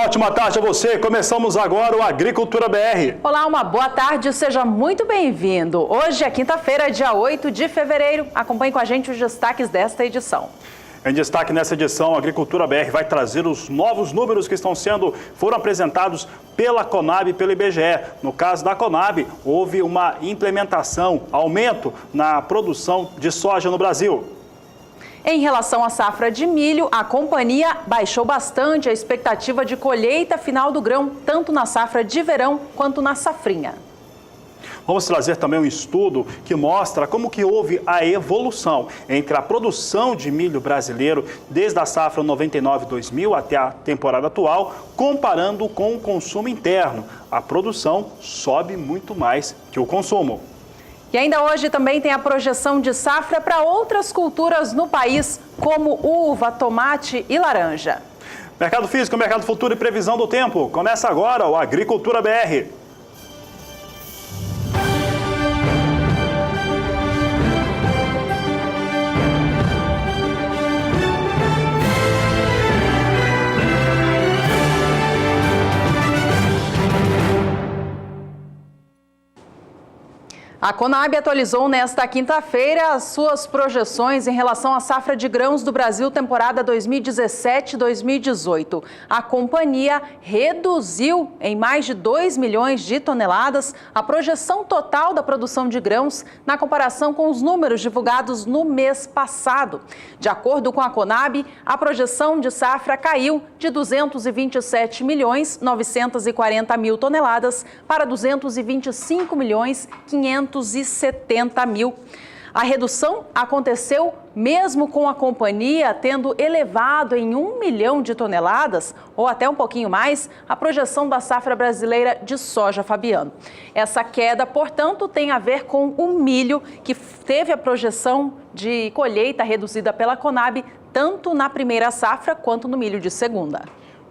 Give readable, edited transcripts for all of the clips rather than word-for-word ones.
Ótima tarde a você. Começamos agora o Agricultura BR. Olá, uma boa tarde. Seja muito bem-vindo. Hoje é quinta-feira, dia 8 de fevereiro. Acompanhe com a gente os destaques desta edição. Em destaque nessa edição, a Agricultura BR vai trazer os novos números que foram apresentados pela Conab e pelo IBGE. No caso da Conab, houve uma implementação, aumento na produção de soja no Brasil. Em relação à safra de milho, a companhia baixou bastante a expectativa de colheita final do grão, tanto na safra de verão quanto na safrinha. Vamos trazer também um estudo que mostra como que houve a evolução entre a produção de milho brasileiro desde a safra 99-2000 até a temporada atual, comparando com o consumo interno. A produção sobe muito mais que o consumo. E ainda hoje também tem a projeção de safra para outras culturas no país, como uva, tomate e laranja. Mercado físico, mercado futuro e previsão do tempo. Começa agora o Agricultura BR. A Conab atualizou nesta quinta-feira as suas projeções em relação à safra de grãos do Brasil, temporada 2017-2018. A companhia reduziu em mais de 2 milhões de toneladas a projeção total da produção de grãos na comparação com os números divulgados no mês passado. De acordo com a Conab, a projeção de safra caiu de 227 milhões 940 mil toneladas para 225 milhões 570 mil. A redução aconteceu mesmo com a companhia tendo elevado em 1 milhão de toneladas, ou até um pouquinho mais, a projeção da safra brasileira de soja, Fabiano. Essa queda, portanto, tem a ver com o milho, que teve a projeção de colheita reduzida pela Conab, tanto na primeira safra quanto no milho de segunda.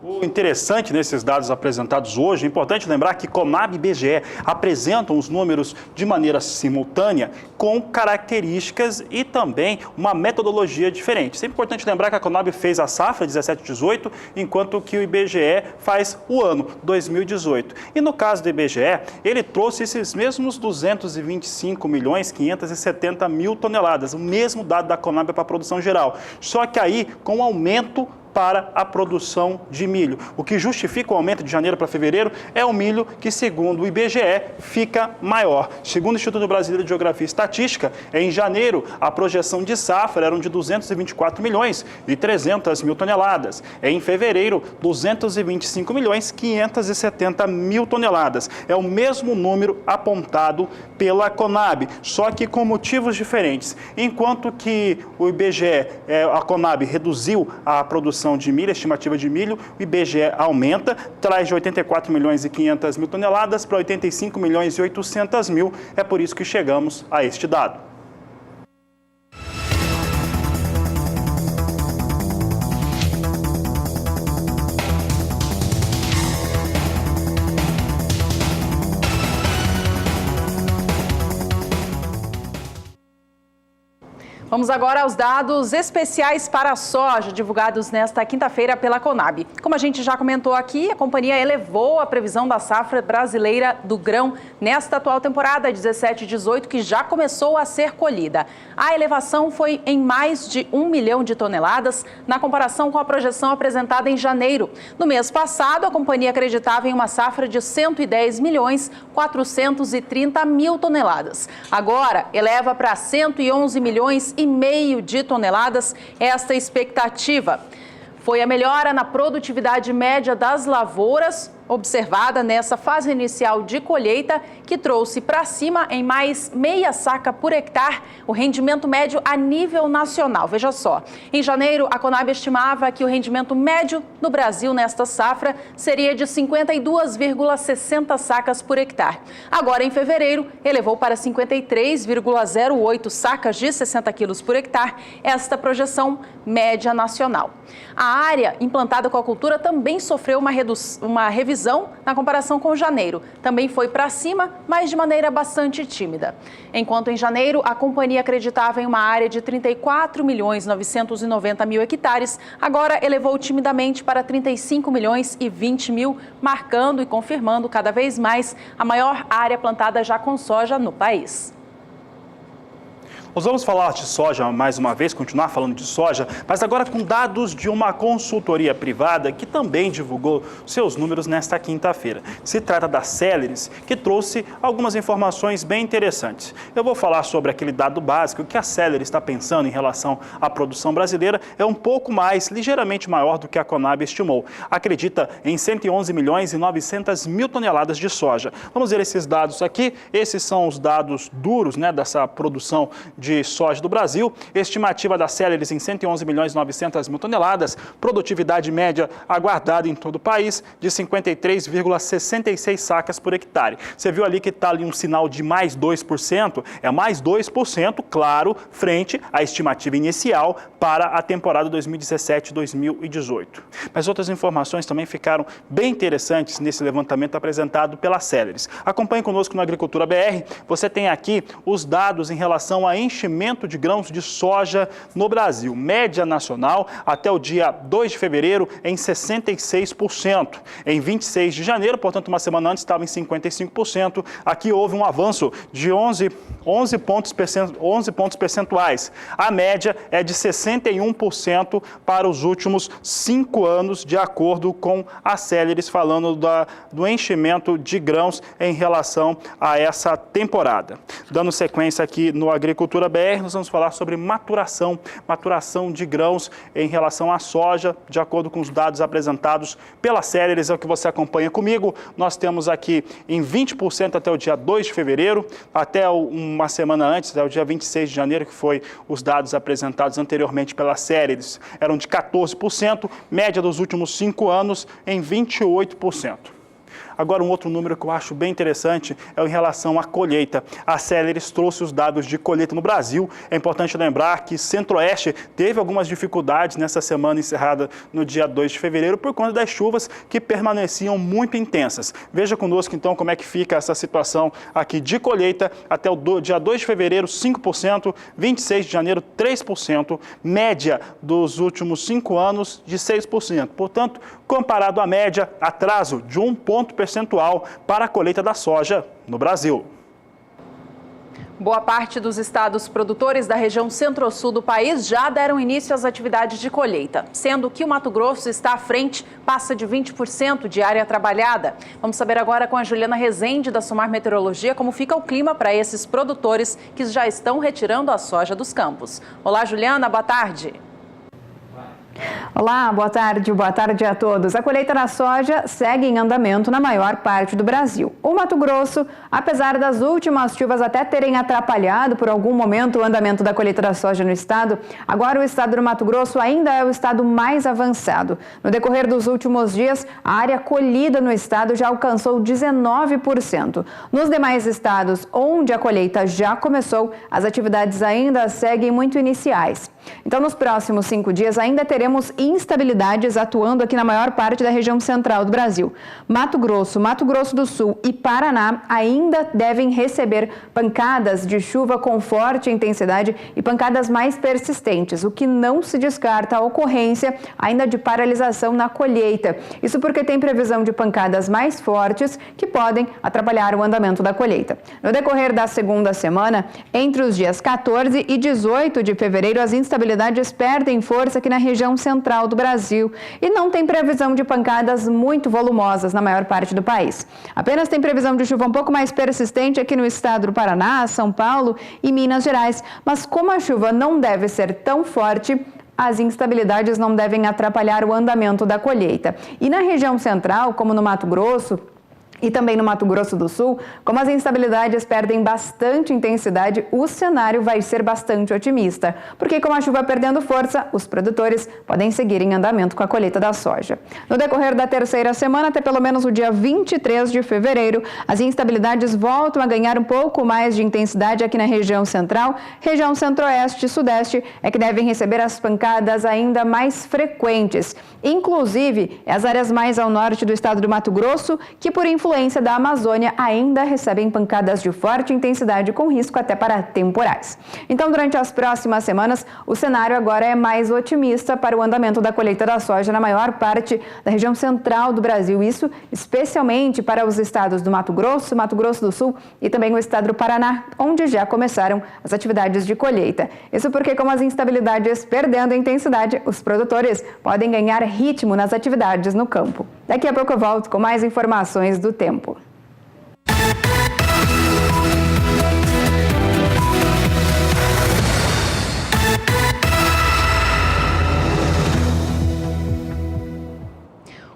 O interessante nesses dados apresentados hoje, é importante lembrar que Conab e IBGE apresentam os números de maneira simultânea, com características e também uma metodologia diferente. Sempre importante lembrar que a Conab fez a safra 17-18, enquanto que o IBGE faz o ano 2018. E no caso do IBGE, ele trouxe esses mesmos 225 milhões 570 mil toneladas, o mesmo dado da Conab para a produção geral, só que aí com aumento para a produção de milho. O que justifica o aumento de janeiro para fevereiro é o milho que, segundo o IBGE, fica maior. Segundo o Instituto Brasileiro de Geografia e Estatística, em janeiro a projeção de safra era de 224 milhões e 300 mil toneladas. Em fevereiro, 225 milhões 570 mil toneladas. É o mesmo número apontado pela Conab, só que com motivos diferentes. Enquanto que o IBGE, a Conab reduziu a produção de milho, a estimativa de milho, o IBGE aumenta, traz de 84 milhões e 500 mil toneladas para 85 milhões e 800 mil. É por isso que chegamos a este dado. Vamos agora aos dados especiais para a soja, divulgados nesta quinta-feira pela Conab. Como a gente já comentou aqui, a companhia elevou a previsão da safra brasileira do grão nesta atual temporada 17-18, que já começou a ser colhida. A elevação foi em mais de 1 milhão de toneladas, na comparação com a projeção apresentada em janeiro. No mês passado, a companhia acreditava em uma safra de 110 milhões 430 mil toneladas. Agora, eleva para 111 milhões e meio de toneladas esta expectativa. Foi a melhora na produtividade média das lavouras, observada nessa fase inicial de colheita, que trouxe para cima em mais meia saca por hectare o rendimento médio a nível nacional. Veja só, em janeiro a Conab estimava que o rendimento médio no Brasil nesta safra seria de 52,60 sacas por hectare. Agora em fevereiro elevou para 53,08 sacas de 60 quilos por hectare, esta projeção média nacional. A área implantada com a cultura também sofreu uma revisão previsão na comparação com janeiro. Também foi para cima, mas de maneira bastante tímida. Enquanto em janeiro a companhia acreditava em uma área de 34.990.000 hectares, agora elevou timidamente para 35.020.000, marcando e confirmando cada vez mais a maior área plantada já com soja no país. Nós vamos falar de soja mais uma vez, continuar falando de soja, mas agora com dados de uma consultoria privada que também divulgou seus números nesta quinta-feira. Se trata da Celerys, que trouxe algumas informações bem interessantes. Eu vou falar sobre aquele dado básico que a Celerys está pensando em relação à produção brasileira, é um pouco mais, ligeiramente maior do que a Conab estimou. Acredita em 111.900.000 toneladas de soja. Vamos ver esses dados aqui. Esses são os dados duros, dessa produção de soja do Brasil, estimativa da Celerys em 111.900.000 toneladas, produtividade média aguardada em todo o país de 53,66 sacas por hectare. Você viu ali que está ali um sinal de mais 2%, é mais 2%, claro, frente à estimativa inicial para a temporada 2017-2018. Mas outras informações também ficaram bem interessantes nesse levantamento apresentado pela Celerys. Acompanhe conosco no Agricultura BR, você tem aqui os dados em relação a enchimento de grãos de soja no Brasil. Média nacional até o dia 2 de fevereiro em 66%. Em 26 de janeiro, portanto uma semana antes, estava em 55%. Aqui houve um avanço de 11 pontos percentuais. A média é de 61% para os últimos 5 anos, de acordo com a Celerys, falando do enchimento de grãos em relação a essa temporada. Dando sequência aqui no Agricultura BR, nós vamos falar sobre maturação de grãos em relação à soja, de acordo com os dados apresentados pela Celerys, é o que você acompanha comigo. Nós temos aqui em 20% até o dia 2 de fevereiro, até uma semana antes, até o dia 26 de janeiro, que foi os dados apresentados anteriormente pela Celerys, eram de 14%, média dos últimos 5 anos em 28%. Agora, um outro número que eu acho bem interessante é em relação à colheita. A Celerys trouxe os dados de colheita no Brasil. É importante lembrar que Centro-Oeste teve algumas dificuldades nessa semana encerrada no dia 2 de fevereiro por conta das chuvas que permaneciam muito intensas. Veja conosco, então, como é que fica essa situação aqui de colheita. Até o dia 2 de fevereiro, 5%, 26 de janeiro, 3%, média dos últimos 5 anos de 6%. Portanto, comparado à média, atraso de 1 ponto percentual para a colheita da soja no Brasil. Boa parte dos estados produtores da região centro-sul do país já deram início às atividades de colheita, sendo que o Mato Grosso está à frente, passa de 20% de área trabalhada. Vamos saber agora com a Juliana Rezende, da Somar Meteorologia, como fica o clima para esses produtores que já estão retirando a soja dos campos. Olá, Juliana, boa tarde. Olá, boa tarde a todos. A colheita da soja segue em andamento na maior parte do Brasil. O Mato Grosso, apesar das últimas chuvas até terem atrapalhado por algum momento o andamento da colheita da soja no estado, agora o estado do Mato Grosso ainda é o estado mais avançado. No decorrer dos últimos dias, a área colhida no estado já alcançou 19%. Nos demais estados onde a colheita já começou, as atividades ainda seguem muito iniciais. Então, nos próximos 5 dias, ainda teremos instabilidades atuando aqui na maior parte da região central do Brasil. Mato Grosso do Sul e Paraná ainda devem receber pancadas de chuva com forte intensidade e pancadas mais persistentes, o que não se descarta a ocorrência ainda de paralisação na colheita. Isso porque tem previsão de pancadas mais fortes que podem atrapalhar o andamento da colheita. No decorrer da segunda semana, entre os dias 14 e 18 de fevereiro, as instabilidades perdem força aqui na região central do Brasil e não tem previsão de pancadas muito volumosas na maior parte do país. Apenas tem previsão de chuva um pouco mais persistente aqui no estado do Paraná, São Paulo e Minas Gerais, mas como a chuva não deve ser tão forte, as instabilidades não devem atrapalhar o andamento da colheita. E na região central, como no Mato Grosso, E também no Mato Grosso do Sul, como as instabilidades perdem bastante intensidade, o cenário vai ser bastante otimista, porque com a chuva perdendo força, os produtores podem seguir em andamento com a colheita da soja. No decorrer da terceira semana, até pelo menos o dia 23 de fevereiro, as instabilidades voltam a ganhar um pouco mais de intensidade aqui na região central, região centro-oeste e sudeste é que devem receber as pancadas ainda mais frequentes. Inclusive, as áreas mais ao norte do estado do Mato Grosso, que por influência da Amazônia ainda recebem pancadas de forte intensidade com risco até para temporais. Então, durante as próximas semanas, o cenário agora é mais otimista para o andamento da colheita da soja na maior parte da região central do Brasil. Isso especialmente para os estados do Mato Grosso do Sul e também o estado do Paraná, onde já começaram as atividades de colheita. Isso porque, com as instabilidades perdendo intensidade, os produtores podem ganhar ritmo nas atividades no campo. Daqui a pouco eu volto com mais informações do tempo.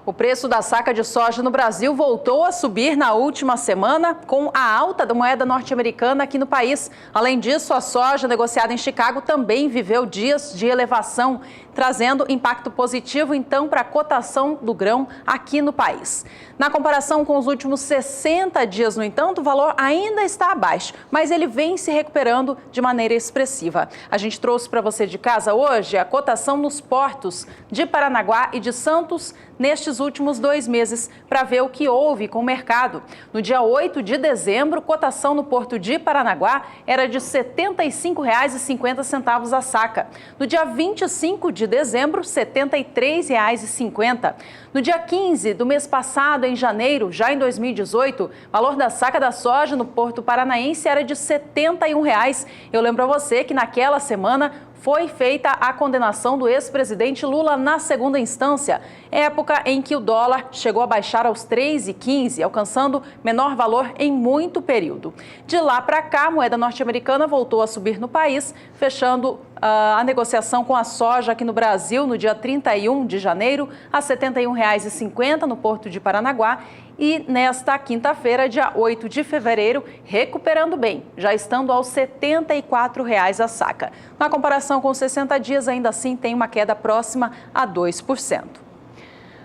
O preço da saca de soja no Brasil voltou a subir na última semana com a alta da moeda norte-americana aqui no país. Além disso, a soja negociada em Chicago também viveu dias de elevação, trazendo impacto positivo, então, para a cotação do grão aqui no país. Na comparação com os últimos 60 dias, no entanto, o valor ainda está abaixo, mas ele vem se recuperando de maneira expressiva. A gente trouxe para você de casa hoje a cotação nos portos de Paranaguá e de Santos nestes últimos 2 meses, para ver o que houve com o mercado. No dia 8 de dezembro, cotação no porto de Paranaguá era de R$ 75,50 a saca. No dia 25 de dezembro, R$ 73,50. No dia 15 do mês passado, em janeiro, já em 2018, o valor da saca da soja no Porto Paranaense era de R$ 71. Eu lembro a você que naquela semana foi feita a condenação do ex-presidente Lula na segunda instância, época em que o dólar chegou a baixar aos R$ 3,15, alcançando menor valor em muito período. De lá para cá, a moeda norte-americana voltou a subir no país, fechando a negociação com a soja aqui no Brasil no dia 31 de janeiro a R$ 71,50 no Porto de Paranaguá. E nesta quinta-feira, dia 8 de fevereiro, recuperando bem, já estando aos R$ 74,00 a saca. Na comparação com 60 dias, ainda assim tem uma queda próxima a 2%.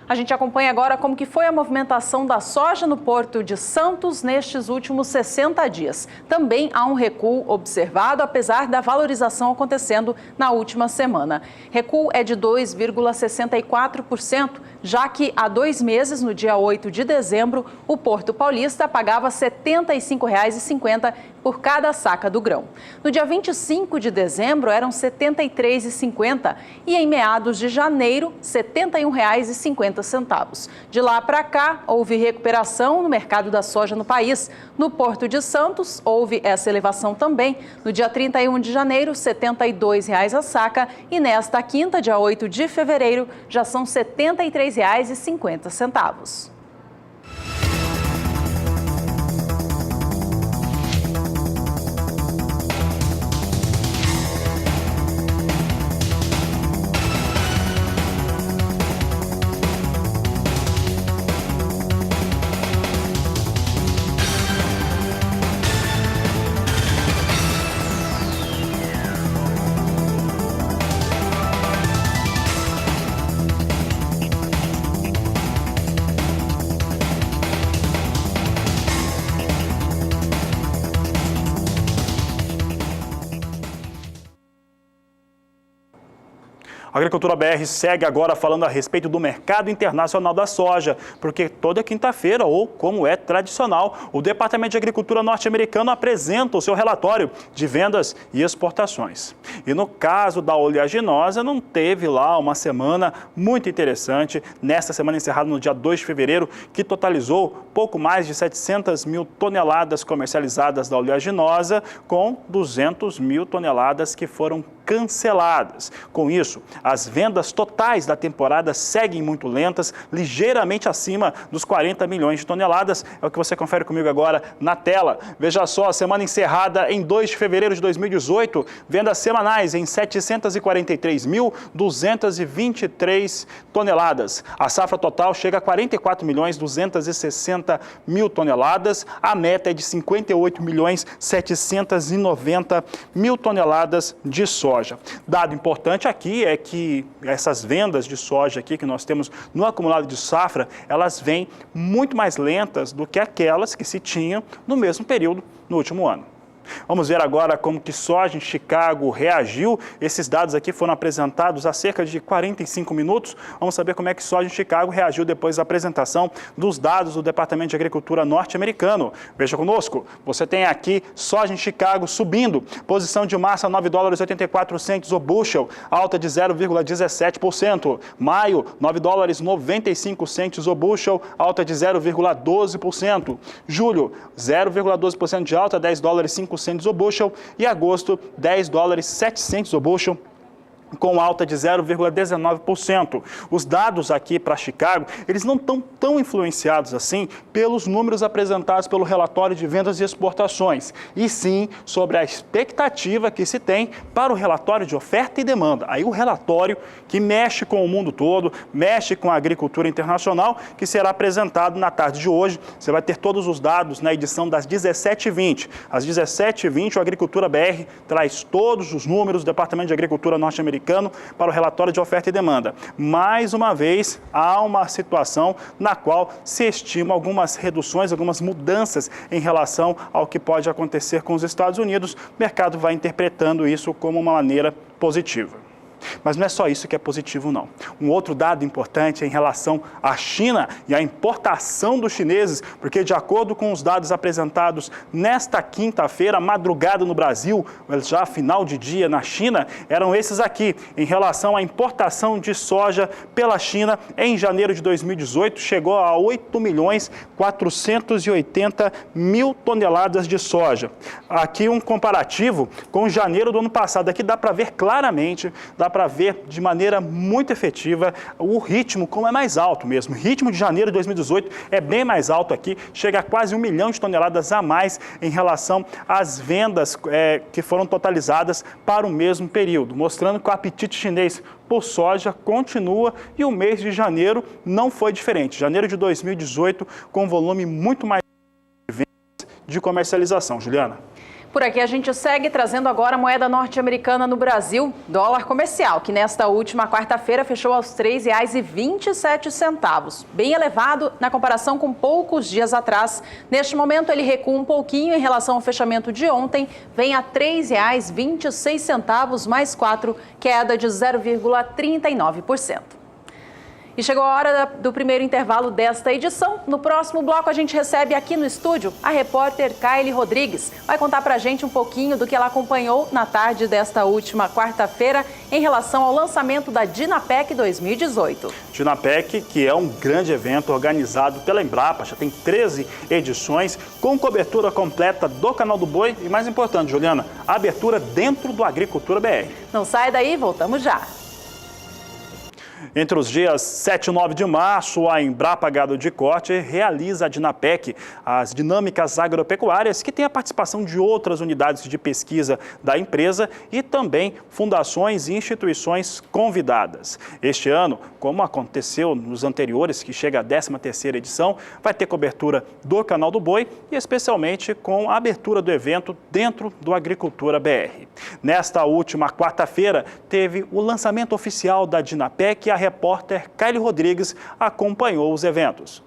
A gente acompanha agora como que foi a movimentação da soja no Porto de Santos nestes últimos 60 dias. Também há um recuo observado, apesar da valorização acontecendo na última semana. Recuo é de 2,64%, já que há 2 meses, no dia 8 de dezembro, o Porto Paulista pagava R$ 75,50 por cada saca do grão. No dia 25 de dezembro, eram R$ 73,50 e em meados de janeiro, R$ 71,50. De lá para cá, houve recuperação no mercado da soja no país. No Porto de Santos, houve essa elevação também. No dia 31 de janeiro, R$ 72,00 a saca e nesta quinta, dia 8 de fevereiro, já são R$ 73,50. A Agricultura BR segue agora falando a respeito do mercado internacional da soja, porque toda quinta-feira, ou como é tradicional, o Departamento de Agricultura norte-americano apresenta o seu relatório de vendas e exportações. E no caso da oleaginosa, não teve lá uma semana muito interessante, nesta semana encerrada no dia 2 de fevereiro, que totalizou pouco mais de 700 mil toneladas comercializadas da oleaginosa, com 200 mil toneladas que foram canceladas. Com isso, a As vendas totais da temporada seguem muito lentas, ligeiramente acima dos 40 milhões de toneladas. É o que você confere comigo agora na tela. Veja só, a semana encerrada em 2 de fevereiro de 2018, vendas semanais em 743.223 toneladas. A safra total chega a 44.260.000 toneladas. A meta é de 58.790.000 toneladas de soja. Dado importante aqui é que essas vendas de soja aqui que nós temos no acumulado de safra, elas vêm muito mais lentas do que aquelas que se tinham no mesmo período no último ano. Vamos ver agora como que soja em Chicago reagiu. Esses dados aqui foram apresentados há cerca de 45 minutos. Vamos saber como é que soja em Chicago reagiu depois da apresentação dos dados do Departamento de Agricultura norte-americano. Veja conosco, você tem aqui soja em Chicago subindo. Posição de massa $9,84 o bushel, alta de 0,17%. Maio, $9,95 o bushel, alta de 0,12%. Julho, 0,12% de alta, $10,05 o bushel, e agosto, $10,07 o bushel, com alta de 0,19%. Os dados aqui para Chicago, eles não estão tão influenciados assim pelos números apresentados pelo relatório de vendas e exportações, e sim sobre a expectativa que se tem para o relatório de oferta e demanda. Aí o relatório que mexe com o mundo todo, mexe com a agricultura internacional, que será apresentado na tarde de hoje. Você vai ter todos os dados na edição das 17h20. Às 17h20, o Agricultura BR traz todos os números do Departamento de Agricultura norte-americano para o relatório de oferta e demanda. Mais uma vez, há uma situação na qual se estima algumas reduções, algumas mudanças em relação ao que pode acontecer com os Estados Unidos. O mercado vai interpretando isso como uma maneira positiva. Mas não é só isso que é positivo, não. Um outro dado importante é em relação à China e à importação dos chineses, porque de acordo com os dados apresentados nesta quinta-feira, madrugada no Brasil, já final de dia na China, eram esses aqui. Em relação à importação de soja pela China, em janeiro de 2018, chegou a 8.480.000 toneladas de soja. Aqui um comparativo com janeiro do ano passado. Aqui dá para ver claramente, para ver de maneira muito efetiva o ritmo, como é mais alto mesmo. O ritmo de janeiro de 2018 é bem mais alto aqui, chega a quase 1 milhão de toneladas a mais em relação às vendas que foram totalizadas para o mesmo período, mostrando que o apetite chinês por soja continua e o mês de janeiro não foi diferente. Janeiro de 2018 com volume muito mais de vendas de comercialização. Juliana. Por aqui a gente segue trazendo agora a moeda norte-americana no Brasil, dólar comercial, que nesta última quarta-feira fechou aos R$ 3,27, bem elevado na comparação com poucos dias atrás. Neste momento ele recua um pouquinho em relação ao fechamento de ontem, vem a R$ 3,26 mais 4, queda de 0,39%. E chegou a hora do primeiro intervalo desta edição. No próximo bloco a gente recebe aqui no estúdio a repórter Kaile Rodrigues. Vai contar pra gente um pouquinho do que ela acompanhou na tarde desta última quarta-feira em relação ao lançamento da Dinapec 2018. Dinapec, que é um grande evento organizado pela Embrapa, já tem 13 edições, com cobertura completa do Canal do Boi e, mais importante, Juliana, a abertura dentro do Agricultura BR. Não sai daí, voltamos já. Entre os dias 7 e 9 de março, a Embrapa Gado de Corte realiza a Dinapec, as dinâmicas agropecuárias, que tem a participação de outras unidades de pesquisa da empresa e também fundações e instituições convidadas. Este ano, como aconteceu nos anteriores, que chega à 13ª edição, vai ter cobertura do Canal do Boi e especialmente com a abertura do evento dentro do Agricultura BR. Nesta última quarta-feira, teve o lançamento oficial da Dinapec e a repórter Kaile Rodrigues acompanhou os eventos.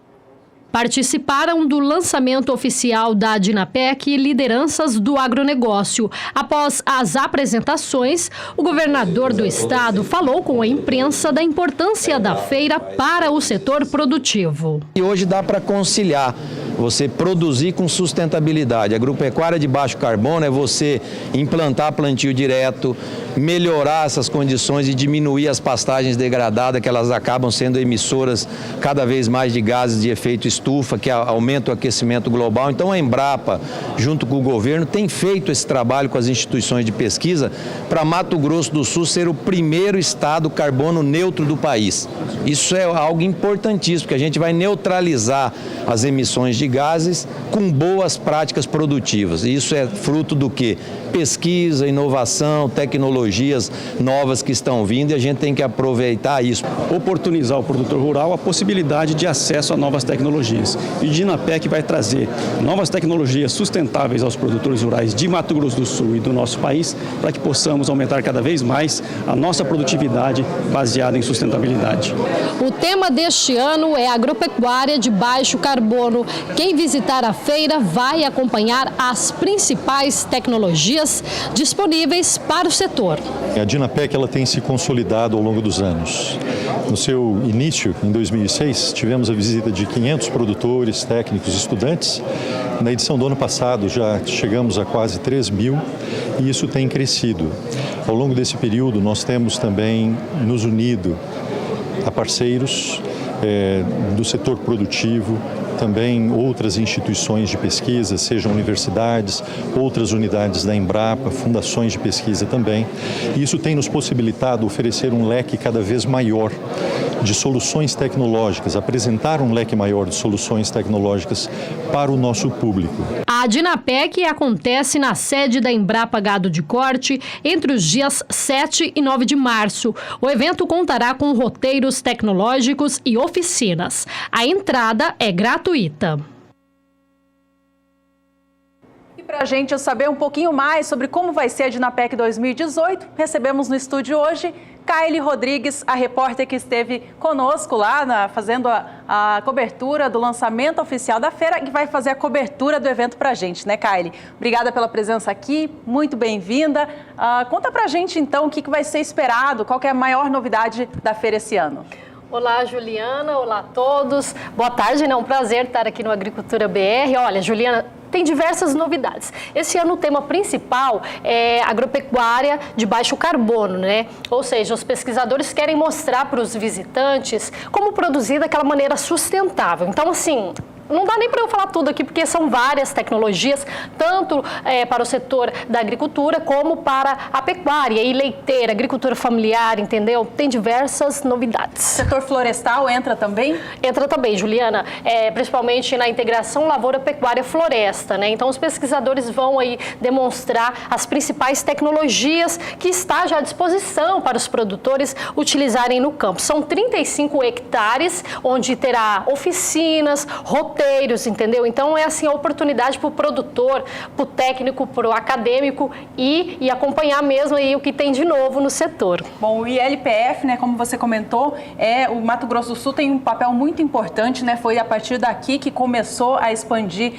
Participaram do lançamento oficial da Dinapec lideranças do agronegócio. Após as apresentações, o governador do estado falou com a imprensa da importância da feira para o setor produtivo. E hoje dá para conciliar você produzir com sustentabilidade. A agropecuária de baixo carbono é você implantar plantio direto, melhorar essas condições e diminuir as pastagens degradadas, que elas acabam sendo emissoras cada vez mais de gases de efeito estufa, que aumenta o aquecimento global. Então a Embrapa, junto com o governo, tem feito esse trabalho com as instituições de pesquisa para Mato Grosso do Sul ser o primeiro estado carbono neutro do país. Isso é algo importantíssimo, porque a gente vai neutralizar as emissões de gases com boas práticas produtivas. E isso é fruto do quê? Pesquisa, inovação, tecnologias novas que estão vindo, e a gente tem que aproveitar isso. Oportunizar o produtor rural a possibilidade de acesso a novas tecnologias. E o Dinapec vai trazer novas tecnologias sustentáveis aos produtores rurais de Mato Grosso do Sul e do nosso país, para que possamos aumentar cada vez mais a nossa produtividade baseada em sustentabilidade. O tema deste ano é agropecuária de baixo carbono. Quem visitar a feira vai acompanhar as principais tecnologias disponíveis para o setor. A Dinapec ela tem se consolidado ao longo dos anos. No seu início, em 2006, tivemos a visita de 500 produtores, técnicos e estudantes. Na edição do ano passado já chegamos a quase 3.000 e isso tem crescido. Ao longo desse período nós temos também nos unido a parceiros do setor produtivo, também outras instituições de pesquisa, sejam universidades, outras unidades da Embrapa, fundações de pesquisa também. E isso tem nos possibilitado oferecer um leque cada vez maior de soluções tecnológicas, apresentar um leque maior de soluções tecnológicas para o nosso público. A Dinapec acontece na sede da Embrapa Gado de Corte entre os dias 7 e 9 de março. O evento contará com roteiros tecnológicos e oficinas. A entrada é gratuita. E para a gente saber um pouquinho mais sobre como vai ser a Dinapec 2018, recebemos no estúdio hoje Kaile Rodrigues, a repórter que esteve conosco lá fazendo a cobertura do lançamento oficial da feira, que vai fazer a cobertura do evento para a gente, né, Kaile? Obrigada pela presença aqui, muito bem-vinda. Conta para a gente, então, o que vai ser esperado, qual que é a maior novidade da feira esse ano? Olá, Juliana. Olá a todos. Boa tarde, é um prazer estar aqui no Agricultura BR. Olha, Juliana, tem diversas novidades. Esse ano o tema principal é agropecuária de baixo carbono, né? Ou seja, os pesquisadores querem mostrar para os visitantes como produzir daquela maneira sustentável. Então, assim, não dá nem para eu falar tudo aqui, porque são várias tecnologias, tanto para o setor da agricultura, como para a pecuária e leiteira, agricultura familiar, entendeu? Tem diversas novidades. O setor florestal entra também? Entra também, Juliana, principalmente na integração lavoura-pecuária-floresta, né? Então, os pesquisadores vão aí demonstrar as principais tecnologias que está já à disposição para os produtores utilizarem no campo. São 35 hectares, onde terá oficinas, roteiros, entendeu? Então é assim a oportunidade para o produtor, para o técnico, para o acadêmico e acompanhar mesmo aí o que tem de novo no setor. Bom, o ILPF, né, como você comentou, o Mato Grosso do Sul tem um papel muito importante, né? Foi a partir daqui que começou a expandir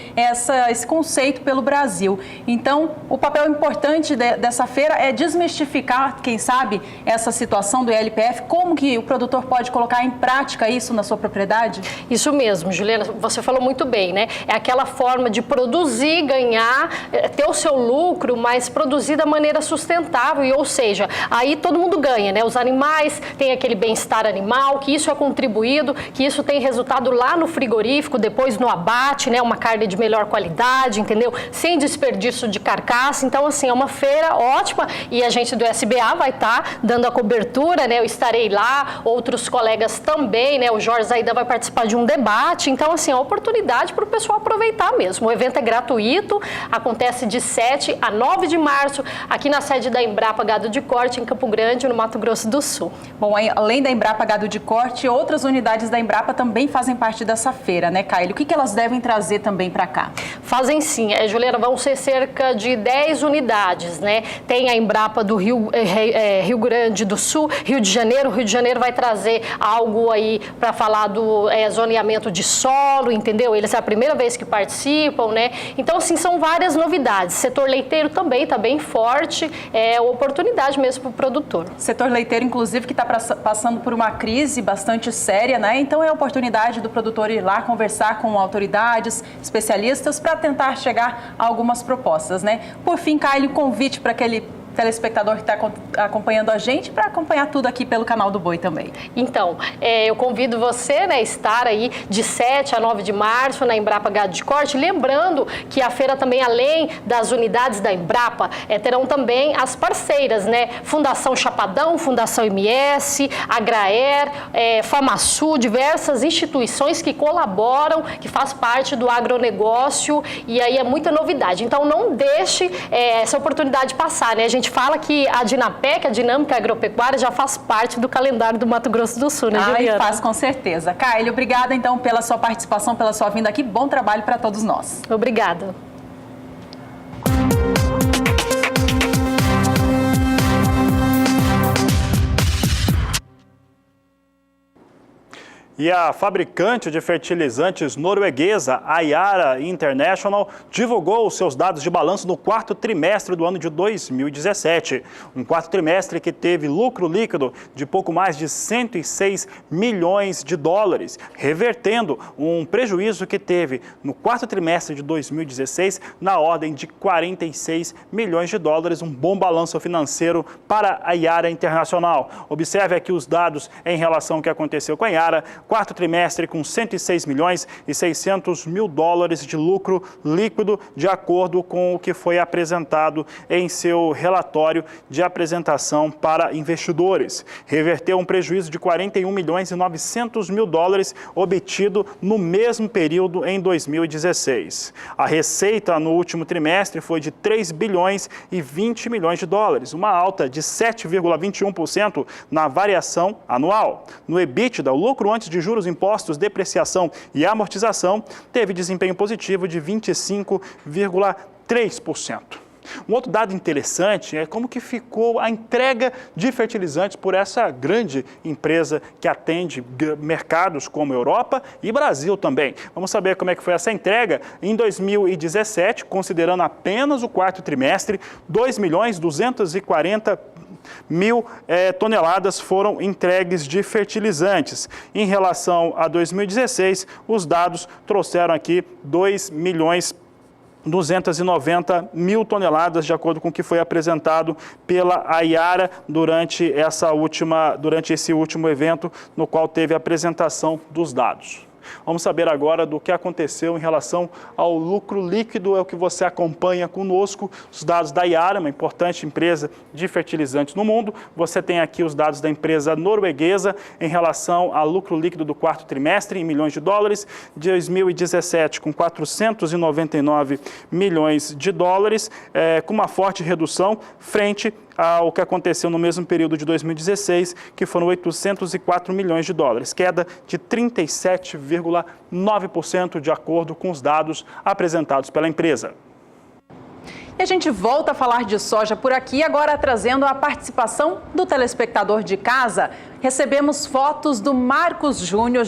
esse conceito pelo Brasil. Então, o papel importante dessa feira é desmistificar, quem sabe, essa situação do ILPF, como que o produtor pode colocar em prática isso na sua propriedade? Isso mesmo, Juliana, você falou muito bem, né? É aquela forma de produzir, ganhar, ter o seu lucro, mas produzir da maneira sustentável, ou seja, aí todo mundo ganha, né? Os animais têm aquele bem-estar animal, que isso é contribuído, que isso tem resultado lá no frigorífico, depois no abate, né? Uma carne de melhor qualidade, entendeu? Sem desperdício de carcaça. Então, assim, é uma feira ótima e a gente do SBA vai estar dando a cobertura, né? Eu estarei lá, outros colegas também, né? O Jorge ainda vai participar de um debate. Então, assim, é uma oportunidade para o pessoal aproveitar mesmo. O evento é gratuito, acontece de 7 a 9 de março, aqui na sede da Embrapa Gado de Corte, em Campo Grande, no Mato Grosso do Sul. Bom, além da Embrapa Gado de Corte, outras unidades da Embrapa também fazem parte dessa feira, né, Kaile? O que elas devem trazer também para cá? Fazem sim, Juliana, vão ser cerca de 10 unidades, né? Tem a Embrapa do Rio Grande do Sul, Rio de Janeiro. O Rio de Janeiro vai trazer algo aí para falar do zoneamento de solo, entendeu? entendeu? Eles é a primeira vez que participam, né? Então, assim, são várias novidades. O setor leiteiro também está bem forte, é oportunidade mesmo para o produtor. Setor leiteiro, inclusive, que está passando por uma crise bastante séria, né? Então, é a oportunidade do produtor ir lá conversar com autoridades, especialistas, para tentar chegar a algumas propostas, né? Por fim, Caio, convite para aquele telespectador que está acompanhando a gente para acompanhar tudo aqui pelo canal do Boi também. Então, eu convido você, né, a estar aí de 7 a 9 de março na Embrapa Gado de Corte, lembrando que a feira também, além das unidades da Embrapa, terão também as parceiras, né, Fundação Chapadão, Fundação MS, Agraer, Famasul, diversas instituições que colaboram, que faz parte do agronegócio, e aí é muita novidade. Então, não deixe essa oportunidade passar, né? A gente fala que a Dinapec, a Dinâmica Agropecuária, já faz parte do calendário do Mato Grosso do Sul, né, Juliana? Faz com certeza. Caio, obrigada então pela sua participação, pela sua vinda aqui. Bom trabalho para todos nós. Obrigada. E a fabricante de fertilizantes norueguesa, a Yara International, divulgou os seus dados de balanço no quarto trimestre do ano de 2017. Um quarto trimestre que teve lucro líquido de pouco mais de 106 milhões de dólares, revertendo um prejuízo que teve no quarto trimestre de 2016 na ordem de 46 milhões de dólares, um bom balanço financeiro para a Yara International. Observe aqui os dados em relação ao que aconteceu com a Yara. Quarto trimestre com 106 milhões e 600 mil dólares de lucro líquido, de acordo com o que foi apresentado em seu relatório de apresentação para investidores. Reverteu um prejuízo de 41 milhões e 900 mil dólares obtido no mesmo período em 2016. A receita no último trimestre foi de 3 bilhões e 20 milhões de dólares, uma alta de 7,21% na variação anual. No EBITDA, o lucro antes de juros, impostos, depreciação e amortização teve desempenho positivo de 25,3%. Um outro dado interessante é como que ficou a entrega de fertilizantes por essa grande empresa que atende mercados como Europa e Brasil também. Vamos saber como é que foi essa entrega. Em 2017, considerando apenas o quarto trimestre, 2.240.000 toneladas foram entregues de fertilizantes. Em relação a 2016, os dados trouxeram aqui 2.290.000 toneladas, de acordo com o que foi apresentado pela Yara durante esse último evento, no qual teve a apresentação dos dados. Vamos saber agora do que aconteceu em relação ao lucro líquido, é o que você acompanha conosco, os dados da Yara, uma importante empresa de fertilizantes no mundo. Você tem aqui os dados da empresa norueguesa em relação ao lucro líquido do quarto trimestre em milhões de dólares, 2017 com 499 milhões de dólares, com uma forte redução frente ao que aconteceu no mesmo período de 2016, que foram 804 milhões de dólares, queda de 37,9% de acordo com os dados apresentados pela empresa. E a gente volta a falar de soja por aqui, agora trazendo a participação do telespectador de casa. Recebemos fotos do Marcos Júnior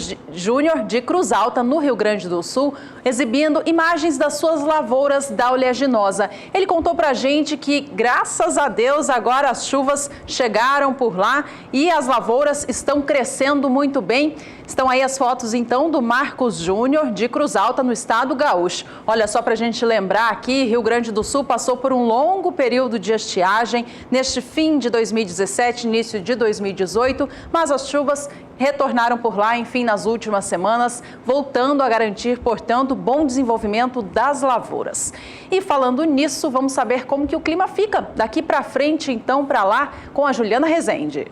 de Cruz Alta, no Rio Grande do Sul, exibindo imagens das suas lavouras da oleaginosa. Ele contou pra gente que, graças a Deus, agora as chuvas chegaram por lá e as lavouras estão crescendo muito bem. Estão aí as fotos, então, do Marcos Júnior de Cruz Alta, no estado gaúcho. Olha só, pra gente lembrar aqui, Rio Grande do Sul passou por um longo período de estiagem neste fim de 2017, início de 2018, mas as chuvas retornaram por lá, enfim, nas últimas semanas, voltando a garantir, portanto, bom desenvolvimento das lavouras. E falando nisso, vamos saber como que o clima fica daqui para frente, então, para lá, com a Juliana Rezende.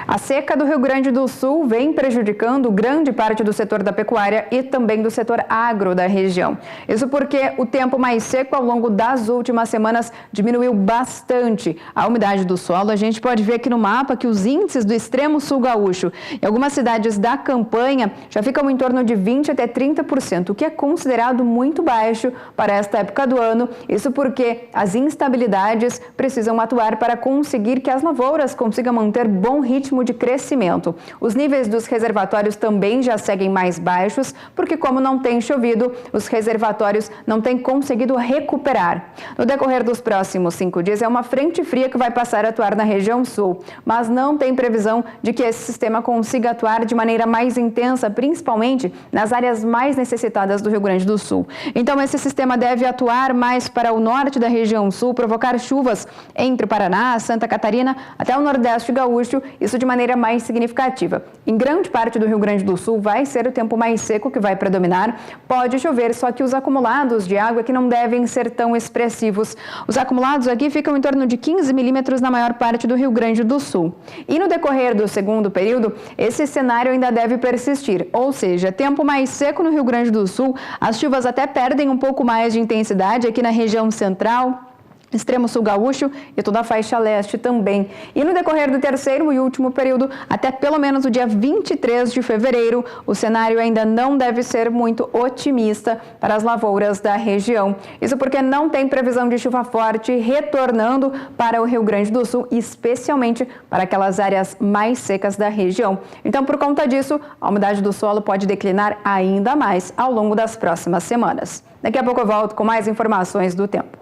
A seca do Rio Grande do Sul vem prejudicando grande parte do setor da pecuária e também do setor agro da região. Isso porque o tempo mais seco ao longo das últimas semanas diminuiu bastante a umidade do solo. A gente pode ver aqui no mapa que os índices do extremo sul gaúcho em algumas cidades da campanha já ficam em torno de 20% até 30%, o que é considerado muito baixo para esta época do ano. Isso porque as instabilidades precisam atuar para conseguir que as lavouras consigam manter bom ritmo ritmo de crescimento. Os níveis dos reservatórios também já seguem mais baixos, porque como não tem chovido, os reservatórios não têm conseguido recuperar. No decorrer dos próximos 5 dias, é uma frente fria que vai passar a atuar na região sul, mas não tem previsão de que esse sistema consiga atuar de maneira mais intensa, principalmente nas áreas mais necessitadas do Rio Grande do Sul. Então, esse sistema deve atuar mais para o norte da região sul, provocar chuvas entre o Paraná, Santa Catarina, até o Nordeste gaúcho, isso de maneira mais significativa. Em grande parte do Rio Grande do Sul vai ser o tempo mais seco que vai predominar. Pode chover, só que os acumulados de água aqui não devem ser tão expressivos. Os acumulados aqui ficam em torno de 15 milímetros na maior parte do Rio Grande do Sul. E no decorrer do segundo período, esse cenário ainda deve persistir, ou seja, tempo mais seco no Rio Grande do Sul, as chuvas até perdem um pouco mais de intensidade aqui na região central, extremo sul gaúcho e toda a faixa leste também. E no decorrer do terceiro e último período, até pelo menos o dia 23 de fevereiro, o cenário ainda não deve ser muito otimista para as lavouras da região. Isso porque não tem previsão de chuva forte retornando para o Rio Grande do Sul, especialmente para aquelas áreas mais secas da região. Então, por conta disso, a umidade do solo pode declinar ainda mais ao longo das próximas semanas. Daqui a pouco eu volto com mais informações do tempo.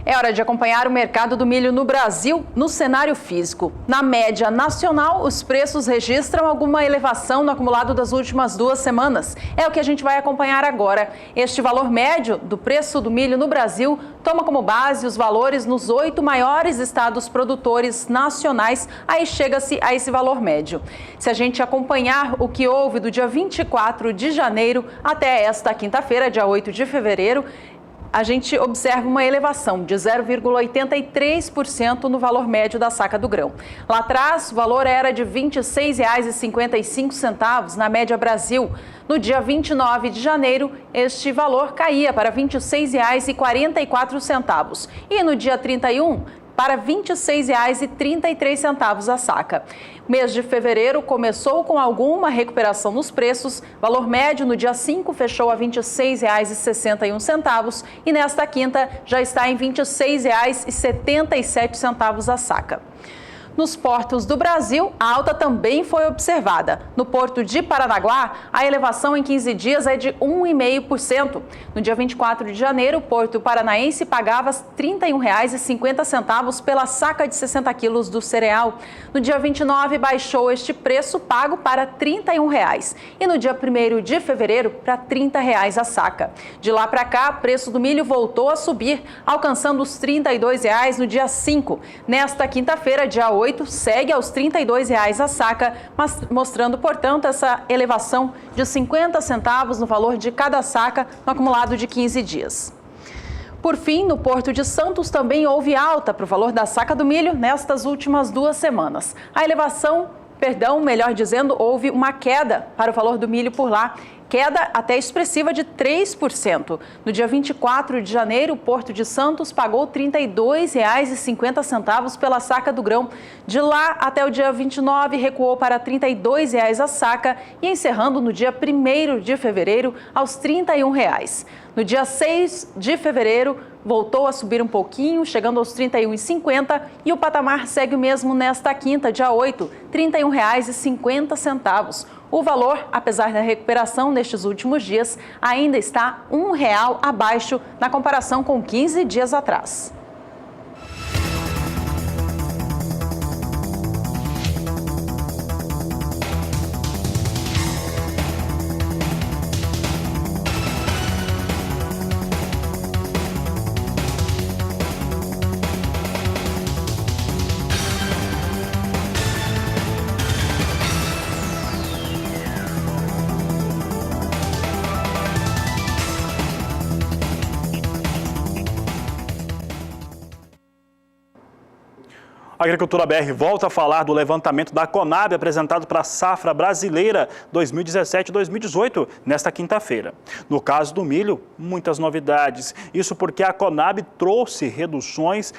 É hora de acompanhar o mercado do milho no Brasil no cenário físico. Na média nacional, os preços registram alguma elevação no acumulado das últimas 2 semanas. É o que a gente vai acompanhar agora. Este valor médio do preço do milho no Brasil toma como base os valores nos 8 maiores estados produtores nacionais. Aí chega-se a esse valor médio. Se a gente acompanhar o que houve do dia 24 de janeiro até esta quinta-feira, dia 8 de fevereiro, a gente observa uma elevação de 0,83% no valor médio da saca do grão. Lá atrás, o valor era de R$ 26,55 na média Brasil. No dia 29 de janeiro, este valor caía para R$ 26,44 e no dia 31, para R$ 26,33 a saca. O mês de fevereiro começou com alguma recuperação nos preços. Valor médio no dia 5 fechou a R$ 26,61 e nesta quinta já está em R$ 26,77 a saca. Nos portos do Brasil, a alta também foi observada. No porto de Paranaguá, a elevação em 15 dias é de 1,5%. No dia 24 de janeiro, o porto paranaense pagava R$ 31,50 pela saca de 60 quilos do cereal. No dia 29, baixou este preço pago para R$ 31. E no dia 1º de fevereiro, para R$ 30 a saca. De lá para cá, o preço do milho voltou a subir, alcançando os R$ 32 no dia 5. Nesta quinta-feira, dia 8, segue aos R$ 32 a saca, mas mostrando, portanto, essa elevação de 50 centavos no valor de cada saca no acumulado de 15 dias. Por fim, no Porto de Santos também houve alta para o valor da saca do milho nestas últimas 2 semanas. A elevação, melhor dizendo, houve uma queda para o valor do milho por lá, queda até expressiva de 3%. No dia 24 de janeiro, o Porto de Santos pagou R$ 32,50 pela saca do grão. De lá até o dia 29, recuou para R$ 32 a saca e encerrando no dia 1º de fevereiro aos R$ 31. No dia 6 de fevereiro, voltou a subir um pouquinho, chegando aos R$ 31,50 e o patamar segue o mesmo nesta quinta, dia 8, R$ 31,50. O valor, apesar da recuperação nestes últimos dias, ainda está R$ 1,00 abaixo na comparação com 15 dias atrás. A Agricultura BR volta a falar do levantamento da Conab apresentado para a safra brasileira 2017-2018 nesta quinta-feira. No caso do milho, muitas novidades. Isso porque a Conab trouxe reduções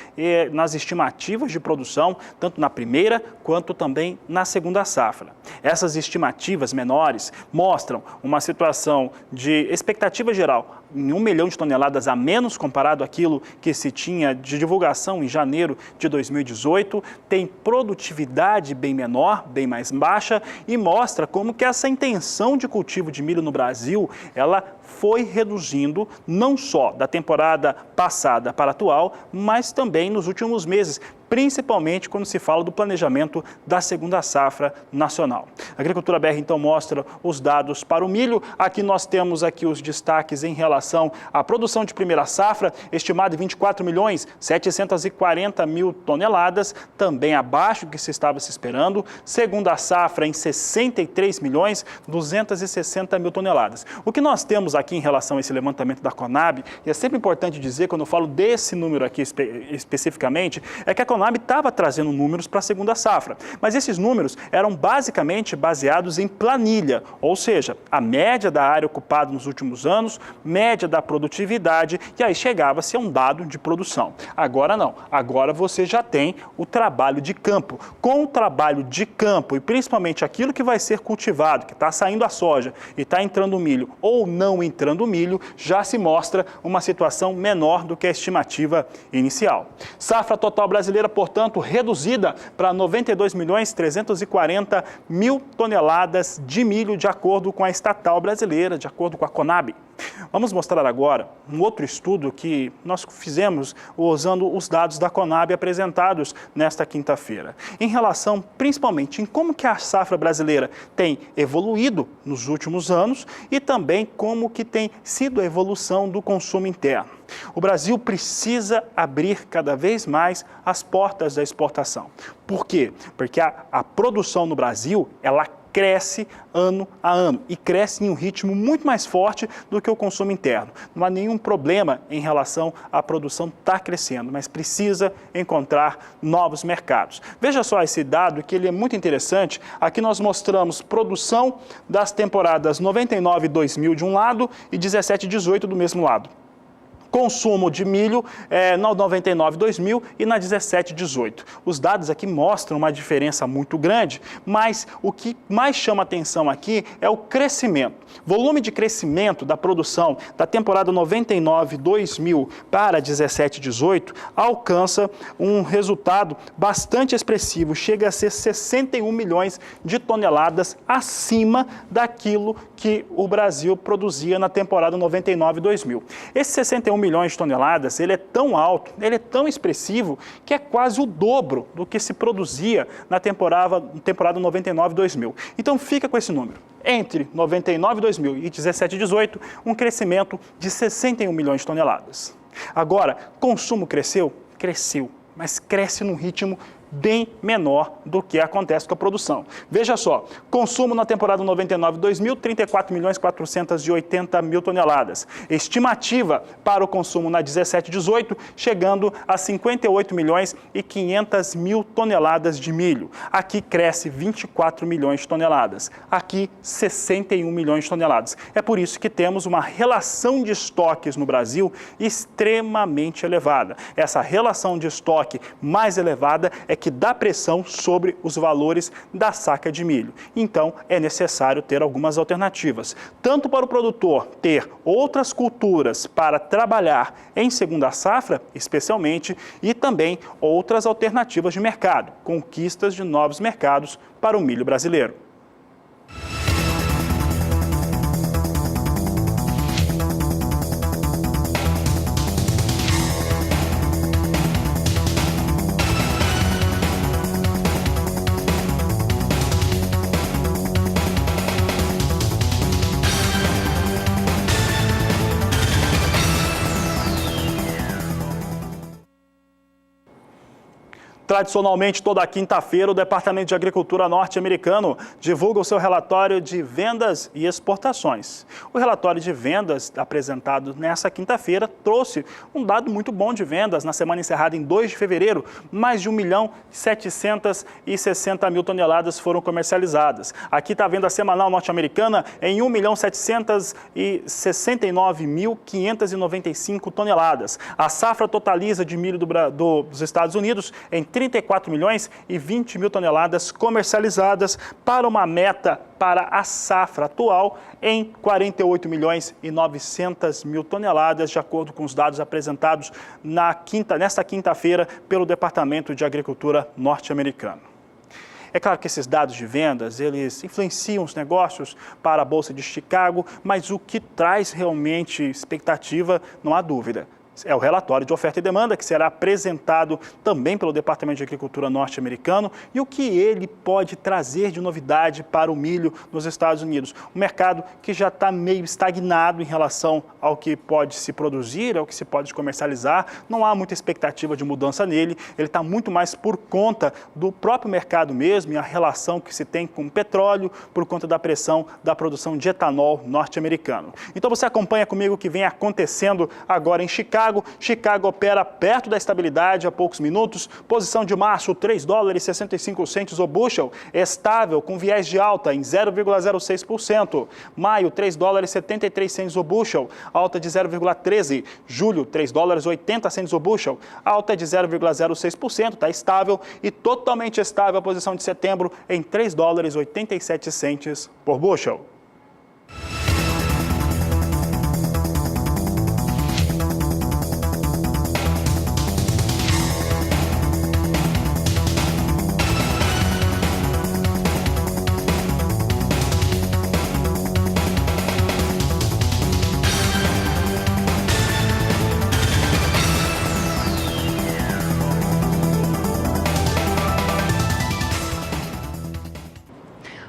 nas estimativas de produção, tanto na primeira quanto também na segunda safra. Essas estimativas menores mostram uma situação de expectativa geral em 1 milhão de toneladas a menos comparado àquilo que se tinha de divulgação em janeiro de 2018, tem produtividade bem menor, bem mais baixa e mostra como que essa intenção de cultivo de milho no Brasil, ela foi reduzindo não só da temporada passada para a atual, mas também nos últimos meses, principalmente quando se fala do planejamento da segunda safra nacional. A Agricultura BR então mostra os dados para o milho. Aqui nós temos aqui os destaques em relação à produção de primeira safra, estimada em 24.740.000 toneladas, também abaixo do que se estava se esperando. Segunda safra em 63.260.000 toneladas. O que nós temos aqui em relação a esse levantamento da Conab, e é sempre importante dizer, quando eu falo desse número aqui especificamente, é que a Conab estava trazendo números para a segunda safra, mas esses números eram basicamente baseados em planilha, ou seja, a média da área ocupada nos últimos anos, média da produtividade, e aí chegava-se a um dado de produção. Agora não, agora você já tem o trabalho de campo. Com o trabalho de campo e principalmente aquilo que vai ser cultivado, que está saindo a soja e está entrando o milho ou não entrando o milho, já se mostra uma situação menor do que a estimativa inicial. Safra total brasileira, portanto, reduzida para 92.340.000 toneladas de milho, de acordo com a estatal brasileira, de acordo com a Conab. Vamos mostrar agora um outro estudo que nós fizemos usando os dados da Conab apresentados nesta quinta-feira, em relação principalmente em como que a safra brasileira tem evoluído nos últimos anos e também como que tem sido a evolução do consumo interno. O Brasil precisa abrir cada vez mais as portas da exportação. Por quê? Porque a produção no Brasil, ela cresce ano a ano e cresce em um ritmo muito mais forte do que o consumo interno. Não há nenhum problema em relação à produção estar crescendo, mas precisa encontrar novos mercados. Veja só esse dado que ele é muito interessante. Aqui nós mostramos produção das temporadas 99 e 2000 de um lado e 17 e 18 do mesmo lado. Consumo de milho na 99-2000 e na 17-18. Os dados aqui mostram uma diferença muito grande, mas o que mais chama atenção aqui é o crescimento. Volume de crescimento da produção da temporada 99-2000 para 17-18 alcança um resultado bastante expressivo, chega a ser 61 milhões de toneladas acima daquilo que o Brasil produzia na temporada 99-2000. Esse 61 milhões de toneladas, ele é tão alto, ele é tão expressivo, que é quase o dobro do que se produzia na temporada 99-2000. Então fica com esse número. Entre 99-2000 e 17-18, um crescimento de 61 milhões de toneladas. Agora, consumo cresceu? Cresceu, mas cresce num ritmo bem menor do que acontece com a produção. Veja só, consumo na temporada 99-2000, 34.480.000 toneladas. Estimativa para o consumo na 17-18, chegando a 58.500.000 toneladas de milho. Aqui cresce 24 milhões de toneladas. Aqui, 61 milhões de toneladas. É por isso que temos uma relação de estoques no Brasil extremamente elevada. Essa relação de estoque mais elevada é que dá pressão sobre os valores da saca de milho. Então, é necessário ter algumas alternativas, tanto para o produtor ter outras culturas para trabalhar em segunda safra, especialmente, e também outras alternativas de mercado, conquistas de novos mercados para o milho brasileiro. Tradicionalmente, toda quinta-feira, o Departamento de Agricultura norte-americano divulga o seu relatório de vendas e exportações. O relatório de vendas apresentado nessa quinta-feira trouxe um dado muito bom de vendas. Na semana encerrada em 2 de fevereiro, mais de 1.760.000 toneladas foram comercializadas. Aqui está a venda semanal norte-americana em 1.769.595 toneladas. A safra totaliza de milho dos Estados Unidos em 34.020.000 toneladas comercializadas, para uma meta para a safra atual em 48.900.000 toneladas, de acordo com os dados apresentados nesta quinta-feira pelo Departamento de Agricultura norte-americano. É claro que esses dados de vendas, eles influenciam os negócios para a Bolsa de Chicago, mas o que traz realmente expectativa, não há dúvida, é o relatório de oferta e demanda, que será apresentado também pelo Departamento de Agricultura norte-americano, e o que ele pode trazer de novidade para o milho nos Estados Unidos. Um mercado que já está meio estagnado em relação ao que pode se produzir, ao que se pode comercializar. Não há muita expectativa de mudança nele, ele está muito mais por conta do próprio mercado mesmo e a relação que se tem com o petróleo, por conta da pressão da produção de etanol norte-americano. Então você acompanha comigo o que vem acontecendo agora em Chicago. Chicago opera perto da estabilidade há poucos minutos. Posição de março, $3,65 o bushel, estável com viés de alta em 0,06%. Maio, $3,73 o bushel, alta de 0,13%. Julho, $3,80 o bushel, alta de 0,06%. Está estável e totalmente estável a posição de setembro em $3,87 por bushel.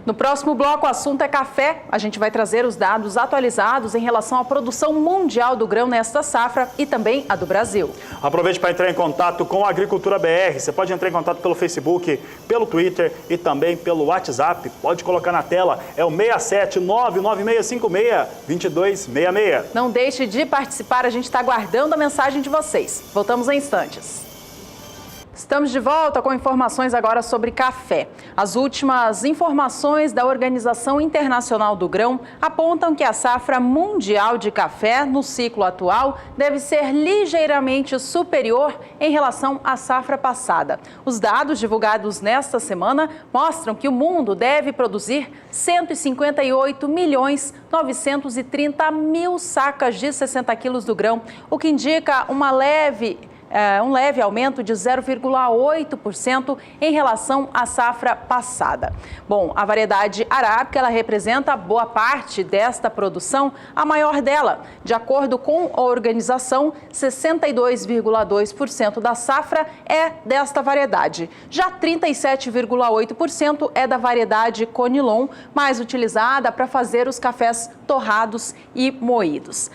No próximo bloco, o assunto é café. A gente vai trazer os dados atualizados em relação à produção mundial do grão nesta safra e também a do Brasil. Aproveite para entrar em contato com a Agricultura BR. Você pode entrar em contato pelo Facebook, pelo Twitter e também pelo WhatsApp. Pode colocar na tela, é o 67996562266. Não deixe de participar, a gente está aguardando a mensagem de vocês. Voltamos em instantes. Estamos de volta com informações agora sobre café. As últimas informações da Organização Internacional do Grão apontam que a safra mundial de café no ciclo atual deve ser ligeiramente superior em relação à safra passada. Os dados divulgados nesta semana mostram que o mundo deve produzir 158.930.000 sacas de 60 quilos do grão, o que indica um leve aumento de 0,8% em relação à safra passada. Bom, a variedade arábica, ela representa boa parte desta produção, a maior dela. De acordo com a organização, 62,2% da safra é desta variedade. Já 37,8% é da variedade Conilon, mais utilizada para fazer os cafés torrados e moídos.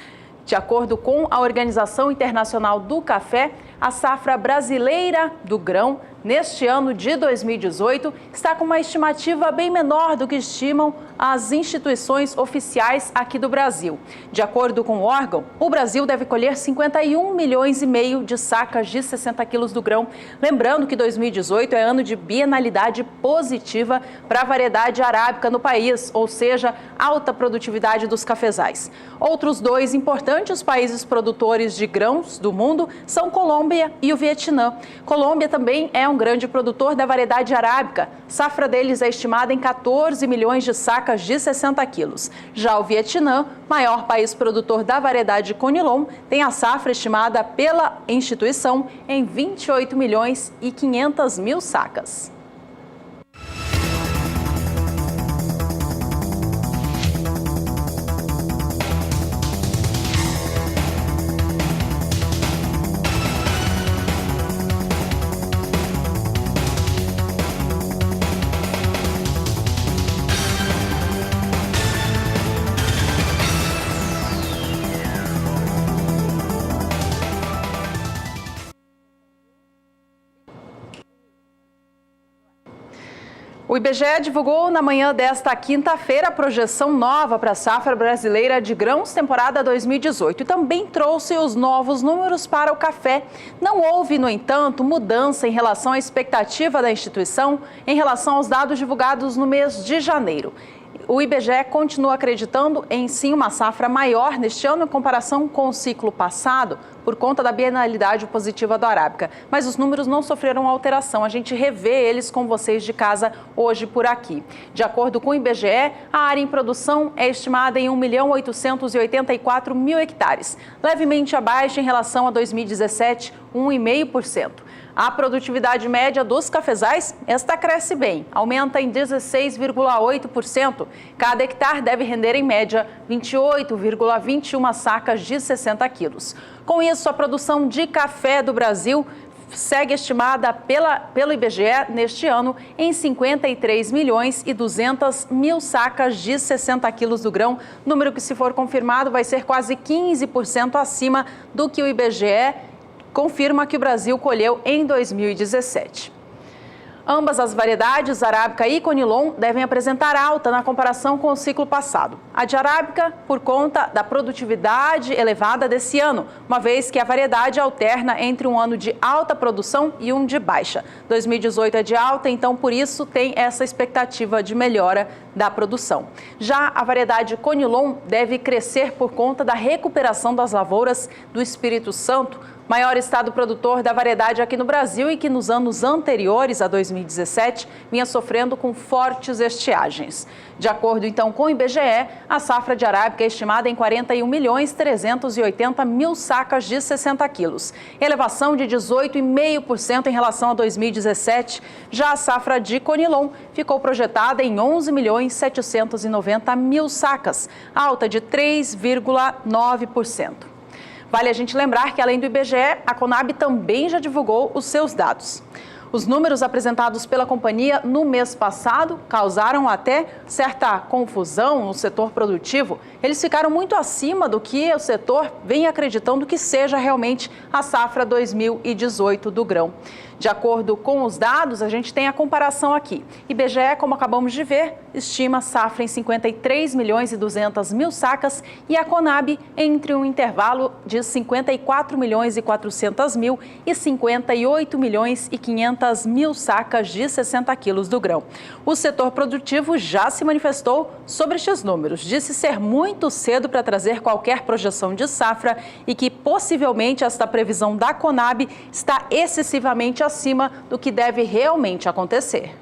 De acordo com a Organização Internacional do Café, a safra brasileira do grão, neste ano de 2018, está com uma estimativa bem menor do que estimam as instituições oficiais aqui do Brasil. De acordo com o órgão, o Brasil deve colher 51,5 milhões de sacas de 60 quilos do grão. Lembrando que 2018 é ano de bienalidade positiva para a variedade arábica no país, ou seja, alta produtividade dos cafezais. Outros 2 importantes países produtores de grãos do mundo são Colômbia e o Vietnã. Colômbia também é um grande produtor da variedade arábica. Safra deles é estimada em 14 milhões de sacas de 60 quilos. Já o Vietnã, maior país produtor da variedade Conilon, tem a safra estimada pela instituição em 28.500.000 sacas. O IBGE divulgou na manhã desta quinta-feira a projeção nova para a safra brasileira de grãos temporada 2018 e também trouxe os novos números para o café. Não houve, no entanto, mudança em relação à expectativa da instituição em relação aos dados divulgados no mês de janeiro. O IBGE continua acreditando em sim uma safra maior neste ano em comparação com o ciclo passado, por conta da bienalidade positiva do Arábica. Mas os números não sofreram alteração. A gente revê eles com vocês de casa hoje por aqui. De acordo com o IBGE, a área em produção é estimada em 1.884.000 hectares, levemente abaixo em relação a 2017, 1,5%. A produtividade média dos cafezais, esta cresce bem, aumenta em 16,8%. Cada hectare deve render, em média, 28,21 sacas de 60 quilos. Com isso, a produção de café do Brasil segue estimada pelo IBGE neste ano em 53.200.000 sacas de 60 quilos do grão, número que, se for confirmado, vai ser quase 15% acima do que o IBGE confirma que o Brasil colheu em 2017. Ambas as variedades, Arábica e Conilon, devem apresentar alta na comparação com o ciclo passado. A de Arábica, por conta da produtividade elevada desse ano, uma vez que a variedade alterna entre um ano de alta produção e um de baixa. 2018 é de alta, então por isso tem essa expectativa de melhora da produção. Já a variedade Conilon deve crescer por conta da recuperação das lavouras do Espírito Santo, maior estado produtor da variedade aqui no Brasil e que nos anos anteriores a 2017 vinha sofrendo com fortes estiagens. De acordo então com o IBGE, a safra de Arábica é estimada em 41.380.000 sacas de 60 quilos, elevação de 18,5% em relação a 2017. Já a safra de Conilon ficou projetada em 11.790.000 sacas, alta de 3,9%. Vale a gente lembrar que, além do IBGE, a Conab também já divulgou os seus dados. Os números apresentados pela companhia no mês passado causaram até certa confusão no setor produtivo. Eles ficaram muito acima do que o setor vem acreditando que seja realmente a safra 2018 do grão. De acordo com os dados, a gente tem a comparação aqui. IBGE, como acabamos de ver, estima a safra em 53.200.000 sacas e a Conab entre um intervalo de 54.400.000 e 58.500.000 sacas de 60 quilos do grão. O setor produtivo já se manifestou sobre estes números. Disse ser muito cedo para trazer qualquer projeção de safra e que possivelmente esta previsão da Conab está excessivamente acima do que deve realmente acontecer.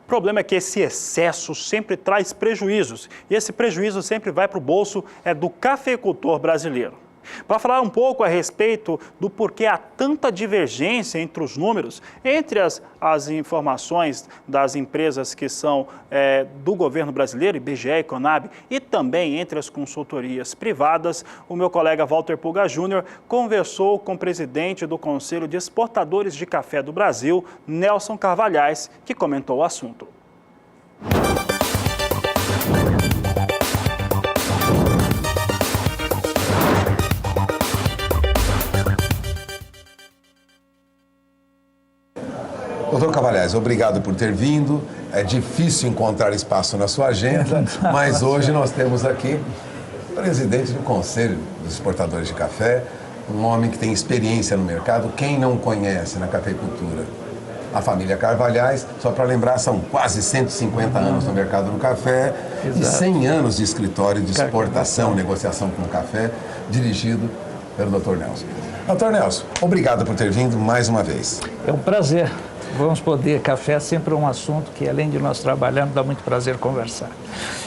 O problema é que esse excesso sempre traz prejuízos e esse prejuízo sempre vai para o bolso do cafeicultor brasileiro. Para falar um pouco a respeito do porquê há tanta divergência entre os números, entre as informações das empresas que são do governo brasileiro, IBGE e Conab, e também entre as consultorias privadas, o meu colega Walter Pulga Júnior conversou com o presidente do Conselho de Exportadores de Café do Brasil, Nelson Carvalhais, que comentou o assunto. Doutor Carvalhais, obrigado por ter vindo. É difícil encontrar espaço na sua agenda, mas hoje nós temos aqui o presidente do Conselho dos Exportadores de Café, um homem que tem experiência no mercado. Quem não conhece na cafeicultura? A família Carvalhais, só para lembrar, são quase 150 anos no mercado do café. Exato. E 100 anos de escritório de exportação, negociação com café, dirigido pelo Dr. Nelson. Dr. Nelson, obrigado por ter vindo mais uma vez. É um prazer. Vamos poder, café é sempre um assunto que, além de nós trabalharmos, dá muito prazer conversar.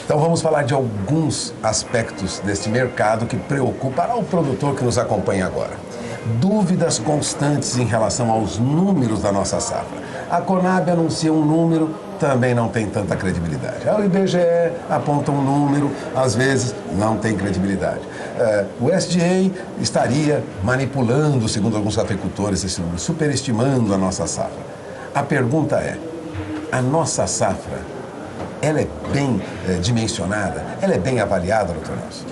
Então vamos falar de alguns aspectos deste mercado que preocupa o produtor que nos acompanha agora. Dúvidas constantes em relação aos números da nossa safra. A Conab anuncia um número, também não tem tanta credibilidade. O IBGE aponta um número, às vezes não tem credibilidade. O SDA estaria manipulando, segundo alguns cafeicultores, esse número, superestimando a nossa safra. A pergunta é, a nossa safra, ela é bem dimensionada? Ela é bem avaliada, doutor Nelson?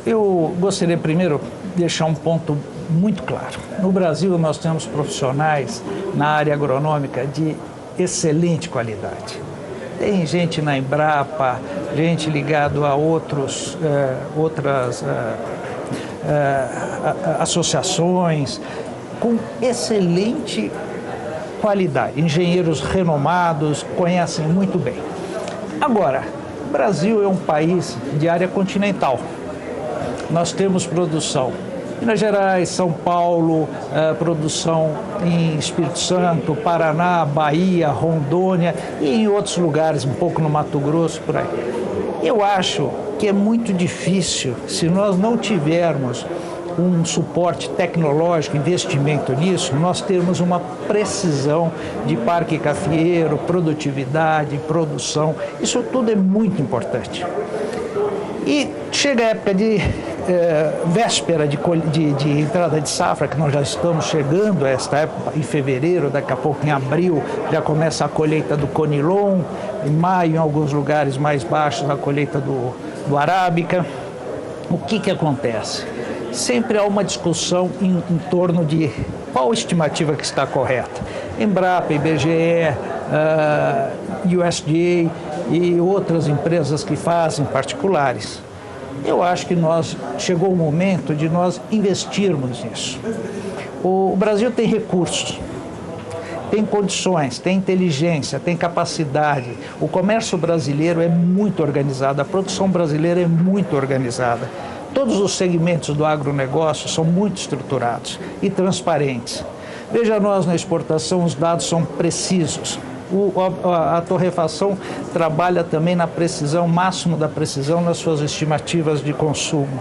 Eu gostaria primeiro de deixar um ponto muito claro. No Brasil, nós temos profissionais na área agronômica de excelente qualidade. Tem gente na Embrapa, gente ligada a outras associações, com excelente qualidade. Engenheiros renomados, conhecem muito bem. Agora, o Brasil é um país de área continental. Nós temos produção em Minas Gerais, São Paulo, produção em Espírito Santo, Paraná, Bahia, Rondônia e em outros lugares, um pouco no Mato Grosso, por aí. Eu acho que é muito difícil, se nós não tivermos um suporte tecnológico, investimento nisso, nós temos uma precisão de parque cafeeiro, produtividade, produção. Isso tudo é muito importante. E chega a época de véspera de entrada de safra, que nós já estamos chegando a esta época, em fevereiro, daqui a pouco em abril, já começa a colheita do Conilon, em maio, em alguns lugares mais baixos, a colheita do Arábica. O que acontece? Sempre há uma discussão em torno de qual estimativa que está correta. Embrapa, IBGE, USDA e outras empresas que fazem particulares. Eu acho que chegou o momento de nós investirmos nisso. O Brasil tem recursos, tem condições, tem inteligência, tem capacidade. O comércio brasileiro é muito organizado, a produção brasileira é muito organizada. Todos os segmentos do agronegócio são muito estruturados e transparentes. Veja, nós na exportação os dados são precisos. A torrefação trabalha também na precisão, máximo da precisão nas suas estimativas de consumo.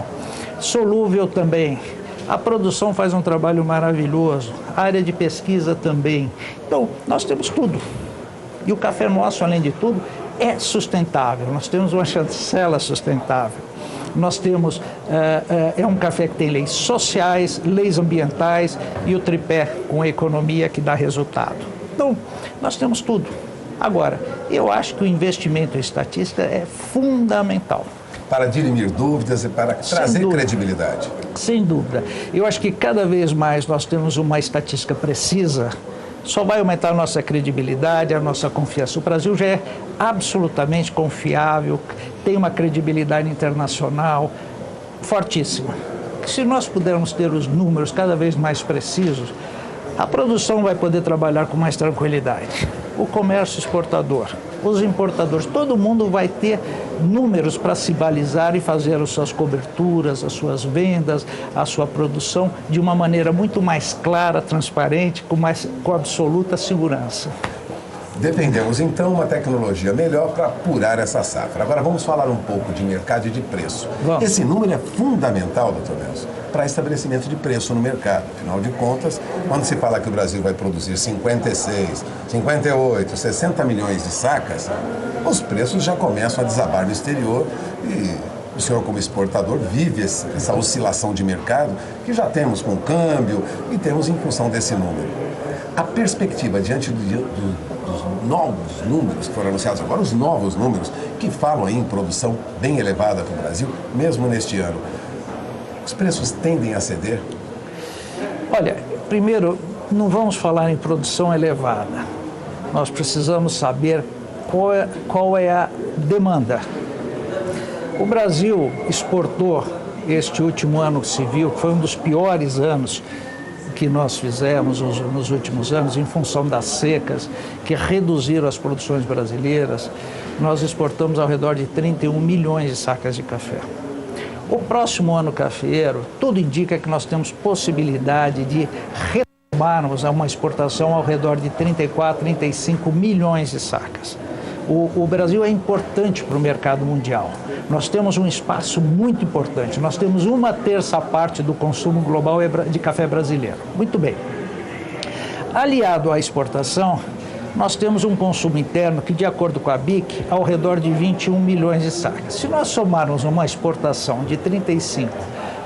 Solúvel também. A produção faz um trabalho maravilhoso. A área de pesquisa também. Então, nós temos tudo. E o café nosso, além de tudo, é sustentável. Nós temos uma chancela sustentável. Nós temos, um café que tem leis sociais, leis ambientais e o tripé com a economia que dá resultado. Então, nós temos tudo. Agora, eu acho que o investimento em estatística é fundamental. Para dirimir dúvidas e para trazer credibilidade. Sem dúvida. Eu acho que cada vez mais nós temos uma estatística precisa, só vai aumentar a nossa credibilidade, a nossa confiança. O Brasil já é absolutamente confiável, tem uma credibilidade internacional fortíssima. Se nós pudermos ter os números cada vez mais precisos, a produção vai poder trabalhar com mais tranquilidade. O comércio exportador, os importadores, todo mundo vai ter números para se balizar e fazer as suas coberturas, as suas vendas, a sua produção de uma maneira muito mais clara, transparente, com absoluta segurança. Dependemos, então, uma tecnologia melhor para apurar essa safra. Agora vamos falar um pouco de mercado e de preço. Vamos. Esse número é fundamental, doutor Nelson, para estabelecimento de preço no mercado. Afinal de contas, quando se fala que o Brasil vai produzir 56, 58, 60 milhões de sacas, os preços já começam a desabar no exterior e o senhor, como exportador, vive essa oscilação de mercado que já temos com o câmbio e temos em função desse número. A perspectiva diante dos novos números que foram anunciados agora, os novos números que falam aí em produção bem elevada para o Brasil, mesmo neste ano, os preços tendem a ceder? Olha, primeiro, não vamos falar em produção elevada. Nós precisamos saber qual é a demanda. O Brasil exportou este último ano que se viu, que foi um dos piores anos que nós fizemos nos últimos anos, em função das secas, que reduziram as produções brasileiras. Nós exportamos ao redor de 31 milhões de sacas de café. O próximo ano cafeeiro, tudo indica que nós temos possibilidade de retomarmos a uma exportação ao redor de 34, 35 milhões de sacas. O Brasil é importante para o mercado mundial. Nós temos um espaço muito importante. Nós temos 1/3 parte do consumo global de café brasileiro. Muito bem. Aliado à exportação, nós temos um consumo interno que, de acordo com a BIC, ao redor de 21 milhões de sacas. Se nós somarmos uma exportação de 35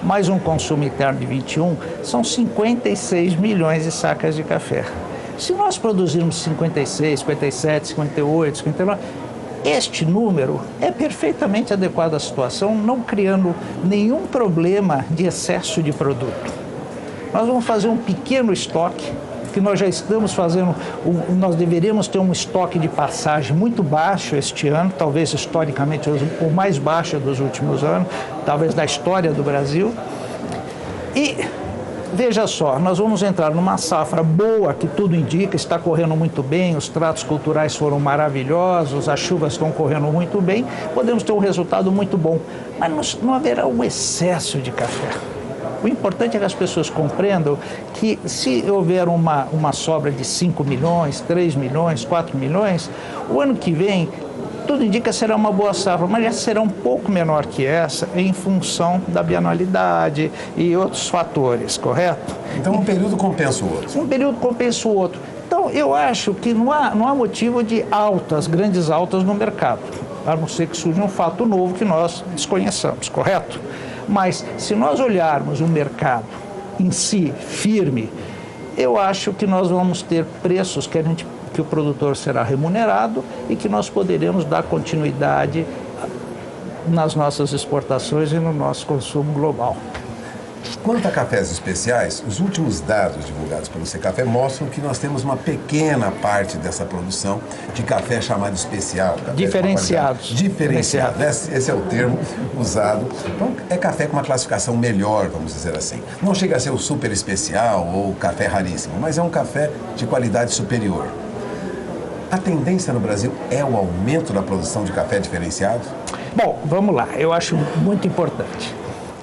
mais um consumo interno de 21, são 56 milhões de sacas de café. Se nós produzirmos 56, 57, 58, 59, este número é perfeitamente adequado à situação, não criando nenhum problema de excesso de produto. Nós vamos fazer um pequeno estoque que nós já estamos fazendo, nós deveríamos ter um estoque de passagem muito baixo este ano, talvez historicamente o mais baixo dos últimos anos, talvez da história do Brasil. E veja só, nós vamos entrar numa safra boa, que tudo indica, está correndo muito bem, os tratos culturais foram maravilhosos, as chuvas estão correndo muito bem, podemos ter um resultado muito bom, mas não haverá um excesso de café. O importante é que as pessoas compreendam que se houver uma sobra de 5 milhões, 3 milhões, 4 milhões, o ano que vem, tudo indica que será uma boa safra, mas já será um pouco menor que essa em função da bianualidade e outros fatores, correto? Então um período compensa o outro. Um período compensa o outro. Então eu acho que não há motivo de grandes altas no mercado, a não ser que surja um fato novo que nós desconheçamos, correto? Mas se nós olharmos o mercado em si firme, eu acho que nós vamos ter preços que o produtor será remunerado e que nós poderemos dar continuidade nas nossas exportações e no nosso consumo global. Quanto a cafés especiais, os últimos dados divulgados pelo Secafé mostram que nós temos uma pequena parte dessa produção de café chamado especial. Café diferenciados. Diferenciado. Esse é o termo usado. Então, é café com uma classificação melhor, vamos dizer assim. Não chega a ser o super especial ou café raríssimo, mas é um café de qualidade superior. A tendência no Brasil é o aumento da produção de café diferenciado? Bom, vamos lá. Eu acho muito importante.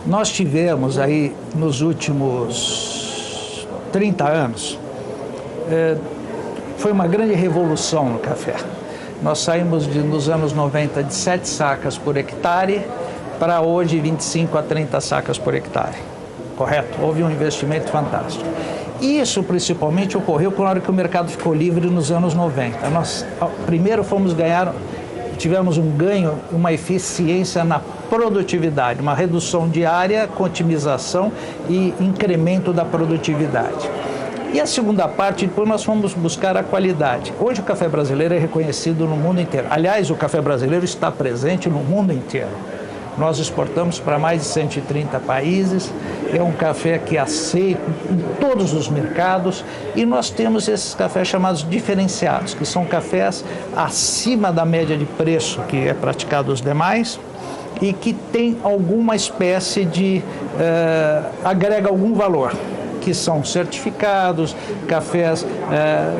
Nós tivemos aí nos últimos 30 anos, foi uma grande revolução no café. Nós saímos nos anos 90 de 7 sacas por hectare para hoje 25 a 30 sacas por hectare, correto? Houve um investimento fantástico. Isso principalmente ocorreu na hora que o mercado ficou livre nos anos 90. Nós primeiro tivemos um ganho, uma eficiência na produtividade, uma redução de área, com otimização e incremento da produtividade. E a segunda parte, depois nós fomos buscar a qualidade. Hoje o café brasileiro é reconhecido no mundo inteiro. Aliás, o café brasileiro está presente no mundo inteiro. Nós exportamos para mais de 130 países, é um café que é aceito em todos os mercados e nós temos esses cafés chamados diferenciados, que são cafés acima da média de preço que é praticado os demais e que tem alguma espécie de, agrega algum valor, que são certificados, cafés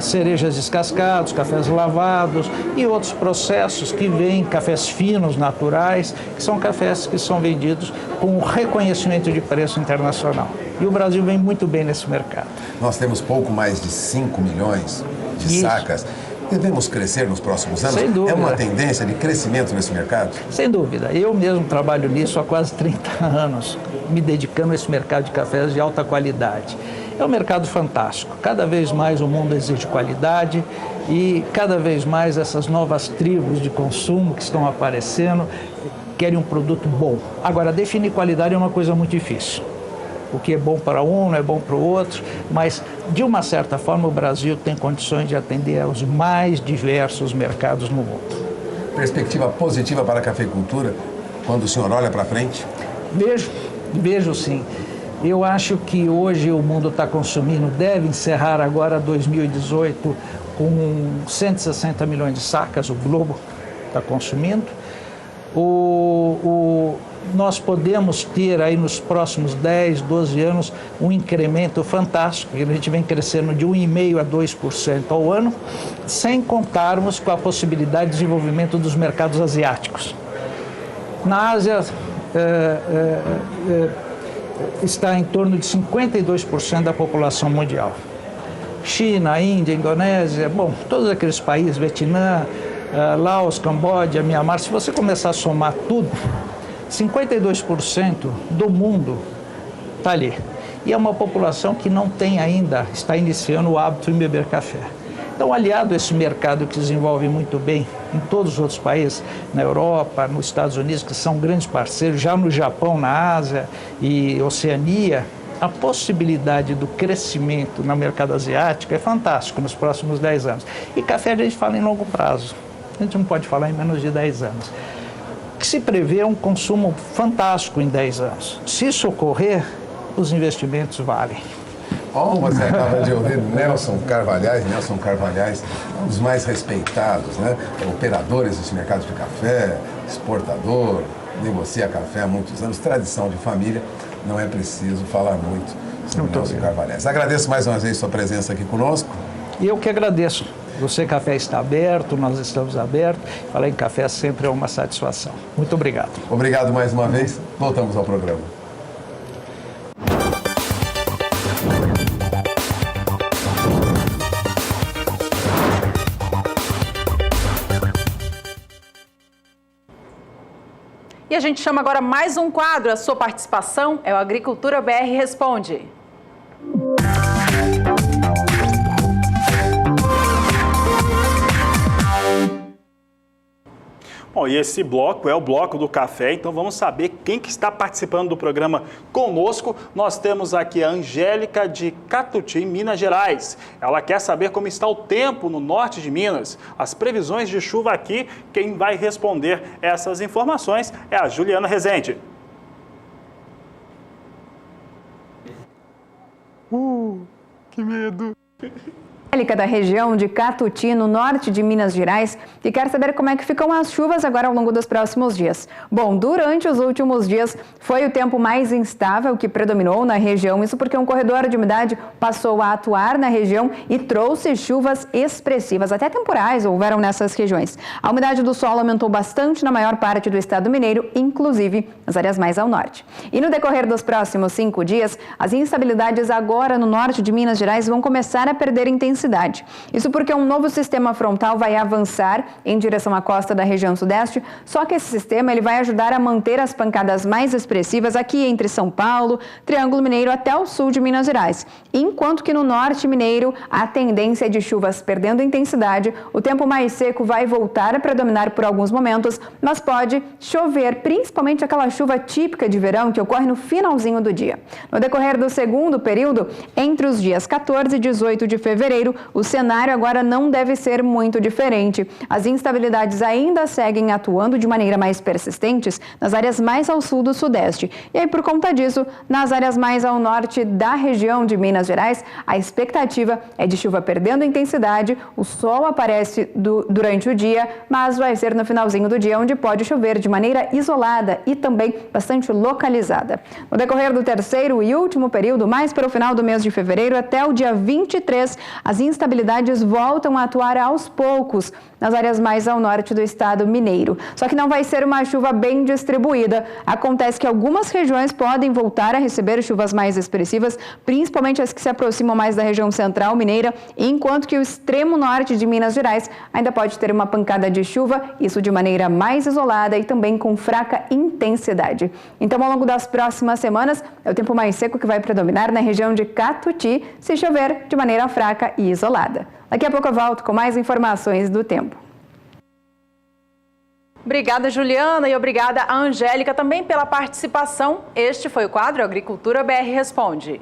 cerejas descascados, cafés lavados e outros processos que vêm, cafés finos, naturais, que são cafés que são vendidos com reconhecimento de preço internacional. E o Brasil vem muito bem nesse mercado. Nós temos pouco mais de 5 milhões de sacas. Devemos crescer nos próximos anos? Sem dúvida. É uma tendência de crescimento nesse mercado? Sem dúvida. Eu mesmo trabalho nisso há quase 30 anos, me dedicando a esse mercado de cafés de alta qualidade. É um mercado fantástico. Cada vez mais o mundo exige qualidade e cada vez mais essas novas tribos de consumo que estão aparecendo querem um produto bom. Agora, definir qualidade é uma coisa muito difícil. O que é bom para um não é bom para o outro, mas de uma certa forma o Brasil tem condições de atender aos mais diversos mercados no mundo. Perspectiva positiva para a cafeicultura quando o senhor olha para frente? Vejo sim. Eu acho que hoje o mundo está consumindo, deve encerrar agora 2018 com 160 milhões de sacas, o globo está consumindo. Nós podemos ter aí nos próximos 10, 12 anos um incremento fantástico, a gente vem crescendo de 1,5% a 2% ao ano, sem contarmos com a possibilidade de desenvolvimento dos mercados asiáticos. Na Ásia está em torno de 52% da população mundial. China, Índia, Indonésia, bom, todos aqueles países, Vietnã, Laos, Camboja, Mianmar, se você começar a somar tudo, 52% do mundo está ali. E é uma população que não tem ainda, está iniciando o hábito de beber café. Então, aliado a esse mercado que desenvolve muito bem em todos os outros países, na Europa, nos Estados Unidos, que são grandes parceiros, já no Japão, na Ásia e Oceania, a possibilidade do crescimento no mercado asiático é fantástico nos próximos 10 anos. E café a gente fala em longo prazo, a gente não pode falar em menos de 10 anos. Que se prevê um consumo fantástico em 10 anos. Se isso ocorrer, os investimentos valem. Você acaba de ouvir Nelson Carvalhais, um dos mais respeitados, né? Operadores desse mercado de café, exportador, negocia café há muitos anos, tradição de família, não é preciso falar muito sobre Nelson Carvalhais. Agradeço mais uma vez sua presença aqui conosco. E eu que agradeço. Você Café está aberto, nós estamos abertos. Falar em café sempre é uma satisfação. Muito obrigado. Obrigado mais uma vez. Voltamos ao programa. E a gente chama agora mais um quadro. A sua participação é o Agricultura BR Responde. Bom, e esse bloco é o bloco do café, então vamos saber quem que está participando do programa conosco. Nós temos aqui a Angélica de Catuti, Minas Gerais. Ela quer saber como está o tempo no norte de Minas, as previsões de chuva aqui. Quem vai responder essas informações é a Juliana Rezende. Que medo! Angélica, da região de Catuti, no norte de Minas Gerais, e quer saber como é que ficam as chuvas agora ao longo dos próximos dias. Bom, durante os últimos dias foi o tempo mais instável que predominou na região, isso porque um corredor de umidade passou a atuar na região e trouxe chuvas expressivas, até temporais houveram nessas regiões. A umidade do solo aumentou bastante na maior parte do estado mineiro, inclusive nas áreas mais ao norte. E no decorrer dos próximos 5 dias, as instabilidades agora no norte de Minas Gerais vão começar a perder intensidade. Isso porque um novo sistema frontal vai avançar em direção à costa da região sudeste, só que esse sistema ele vai ajudar a manter as pancadas mais expressivas aqui entre São Paulo, Triângulo Mineiro até o sul de Minas Gerais. Enquanto que no norte mineiro a tendência é de chuvas perdendo intensidade, o tempo mais seco vai voltar a predominar por alguns momentos, mas pode chover, principalmente aquela chuva típica de verão que ocorre no finalzinho do dia. No decorrer do segundo período, entre os dias 14 e 18 de fevereiro, o cenário agora não deve ser muito diferente. As instabilidades ainda seguem atuando de maneira mais persistentes nas áreas mais ao sul do sudeste. E aí, por conta disso, nas áreas mais ao norte da região de Minas Gerais, a expectativa é de chuva perdendo intensidade, o sol aparece durante o dia, mas vai ser no finalzinho do dia onde pode chover de maneira isolada e também bastante localizada. No decorrer do terceiro e último período, mais para o final do mês de fevereiro até o dia 23, as instabilidades voltam a atuar aos poucos nas áreas mais ao norte do estado mineiro. Só que não vai ser uma chuva bem distribuída. Acontece que algumas regiões podem voltar a receber chuvas mais expressivas, principalmente as que se aproximam mais da região central mineira, enquanto que o extremo norte de Minas Gerais ainda pode ter uma pancada de chuva, isso de maneira mais isolada e também com fraca intensidade. Então, ao longo das próximas semanas, é o tempo mais seco que vai predominar na região de Catuti, se chover de maneira fraca e isolada. Daqui a pouco eu volto com mais informações do tempo. Obrigada, Juliana, e obrigada a Angélica também pela participação. Este foi o quadro Agricultura BR Responde.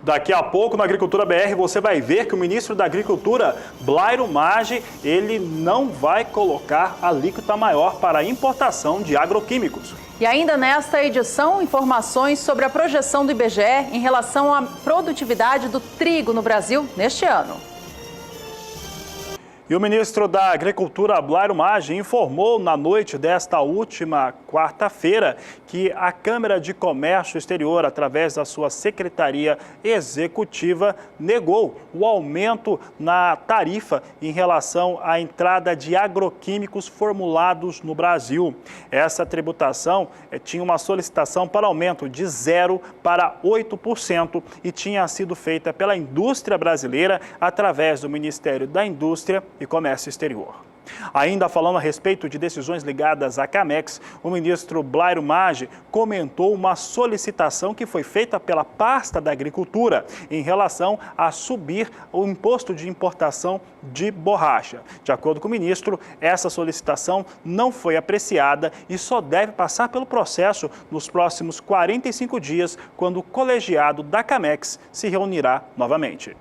Daqui a pouco, na Agricultura BR, você vai ver que o ministro da Agricultura, Blairo Maggi, ele não vai colocar alíquota maior para a importação de agroquímicos. E ainda nesta edição, informações sobre a projeção do IBGE em relação à produtividade do trigo no Brasil neste ano. E o ministro da Agricultura, Blairo Maggi, informou na noite desta última quarta-feira que a Câmara de Comércio Exterior, através da sua Secretaria Executiva, negou o aumento na tarifa em relação à entrada de agroquímicos formulados no Brasil. Essa tributação tinha uma solicitação para aumento de 0% para 8% e tinha sido feita pela indústria brasileira através do Ministério da Indústria e Comércio Exterior. Ainda falando a respeito de decisões ligadas à Camex, o ministro Blairo Maggi comentou uma solicitação que foi feita pela pasta da Agricultura em relação a subir o imposto de importação de borracha. De acordo com o ministro, essa solicitação não foi apreciada e só deve passar pelo processo nos próximos 45 dias, quando o colegiado da Camex se reunirá novamente.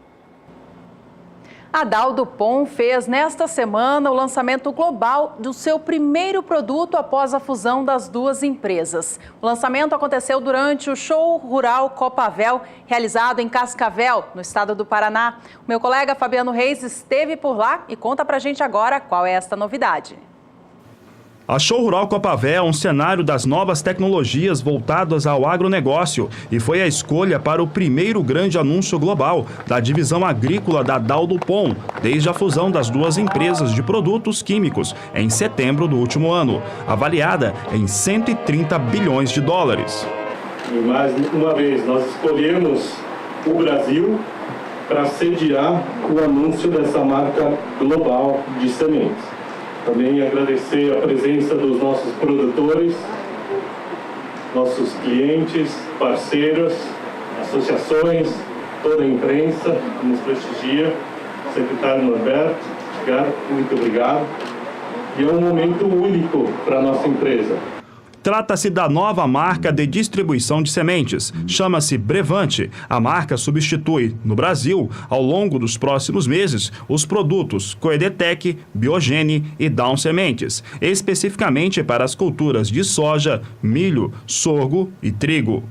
A Dow DuPont fez nesta semana o lançamento global do seu primeiro produto após a fusão das duas empresas. O lançamento aconteceu durante o Show Rural Copavel, realizado em Cascavel, no estado do Paraná. O meu colega Fabiano Reis esteve por lá e conta pra gente agora qual é esta novidade. A Show Rural Copavel é um cenário das novas tecnologias voltadas ao agronegócio e foi a escolha para o primeiro grande anúncio global da divisão agrícola da Dow DuPont, desde a fusão das duas empresas de produtos químicos em setembro do último ano, avaliada em 130 bilhões de dólares. E mais uma vez, nós escolhemos o Brasil para sediar o anúncio dessa marca global de sementes. Também agradecer a presença dos nossos produtores, nossos clientes, parceiros, associações, toda a imprensa que nos prestigia, secretário Norberto, muito obrigado. E é um momento único para a nossa empresa. Trata-se da nova marca de distribuição de sementes. Chama-se Brevante. A marca substitui, no Brasil, ao longo dos próximos meses, os produtos Coedetec, Biogene e Down Sementes, especificamente para as culturas de soja, milho, sorgo e trigo.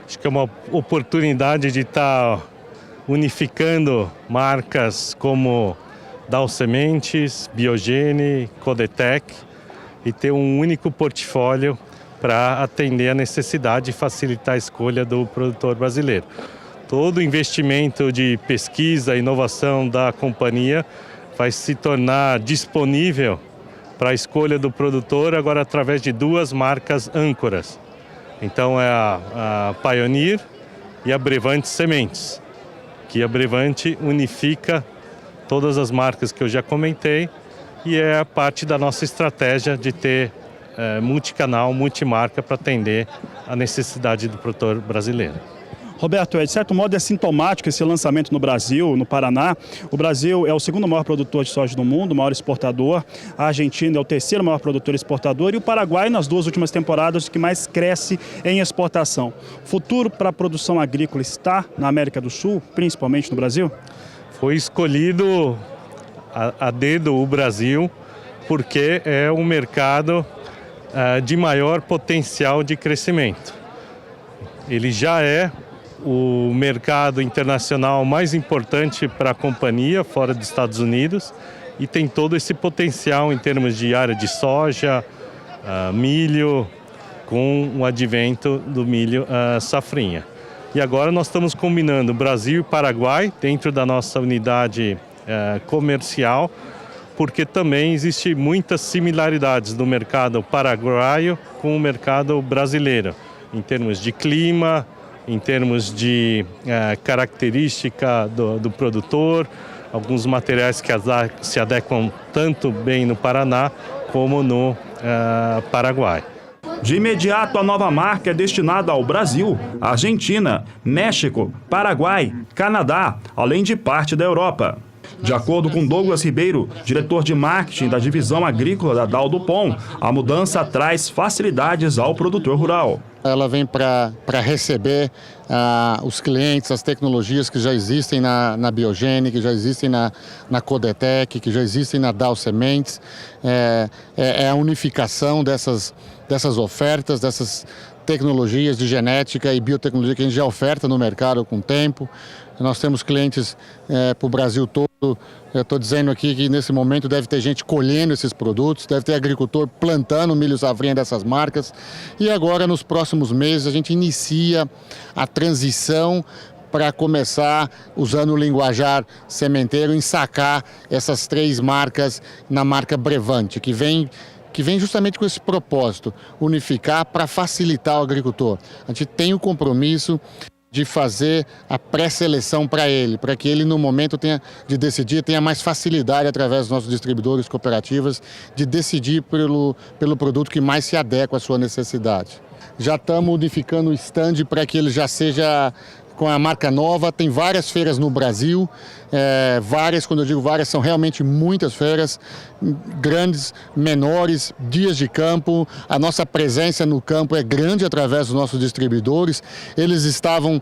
Acho que é uma oportunidade de estar unificando marcas como Down Sementes, Biogene, Coedetec e ter um único portfólio para atender a necessidade e facilitar a escolha do produtor brasileiro. Todo o investimento de pesquisa e inovação da companhia vai se tornar disponível para a escolha do produtor agora através de duas marcas âncoras. Então é a Pioneer e a Brevante Sementes, que a Brevante unifica todas as marcas que eu já comentei e é parte da nossa estratégia de ter multicanal, multimarca para atender a necessidade do produtor brasileiro. Roberto, de certo modo é sintomático esse lançamento no Brasil, no Paraná. O Brasil é o segundo maior produtor de soja do mundo, o maior exportador. A Argentina é o terceiro maior produtor exportador e o Paraguai, nas duas últimas temporadas, que mais cresce em exportação. O futuro para a produção agrícola está na América do Sul, principalmente no Brasil? Foi escolhido a dedo o Brasil porque é um mercado de maior potencial de crescimento. Ele já é o mercado internacional mais importante para a companhia fora dos Estados Unidos e tem todo esse potencial em termos de área de soja, milho, com o advento do milho safrinha. E agora nós estamos combinando Brasil e Paraguai dentro da nossa unidade comercial, porque também existe muitas similaridades do mercado paraguaio com o mercado brasileiro, em termos de clima, em termos de característica do produtor, alguns materiais que se adequam tanto bem no Paraná como no Paraguai. De imediato, a nova marca é destinada ao Brasil, Argentina, México, Paraguai, Canadá, além de parte da Europa. De acordo com Douglas Ribeiro, diretor de marketing da divisão agrícola da Dow DuPont, a mudança traz facilidades ao produtor rural. Ela vem para receber os clientes, as tecnologias que já existem na Biogene, que já existem na Coedetec, que já existem na Dow Sementes. É a unificação dessas ofertas, dessas tecnologias de genética e biotecnologia que a gente já oferta no mercado com o tempo. Nós temos clientes para o Brasil todo. Eu estou dizendo aqui que nesse momento deve ter gente colhendo esses produtos, deve ter agricultor plantando milho safrinha dessas marcas. E agora, nos próximos meses, a gente inicia a transição para começar, usando o linguajar sementeiro, ensacar essas três marcas na marca Brevante, que vem justamente com esse propósito, unificar para facilitar o agricultor. A gente tem o compromisso de fazer a pré-seleção para ele, para que ele no momento de decidir tenha mais facilidade através dos nossos distribuidores, cooperativas, de decidir pelo produto que mais se adequa à sua necessidade. Já estamos unificando o stand para que ele já seja com a marca nova. Tem várias feiras no Brasil, várias, quando eu digo várias, são realmente muitas feiras, grandes, menores, dias de campo. A nossa presença no campo é grande através dos nossos distribuidores. Eles estavam,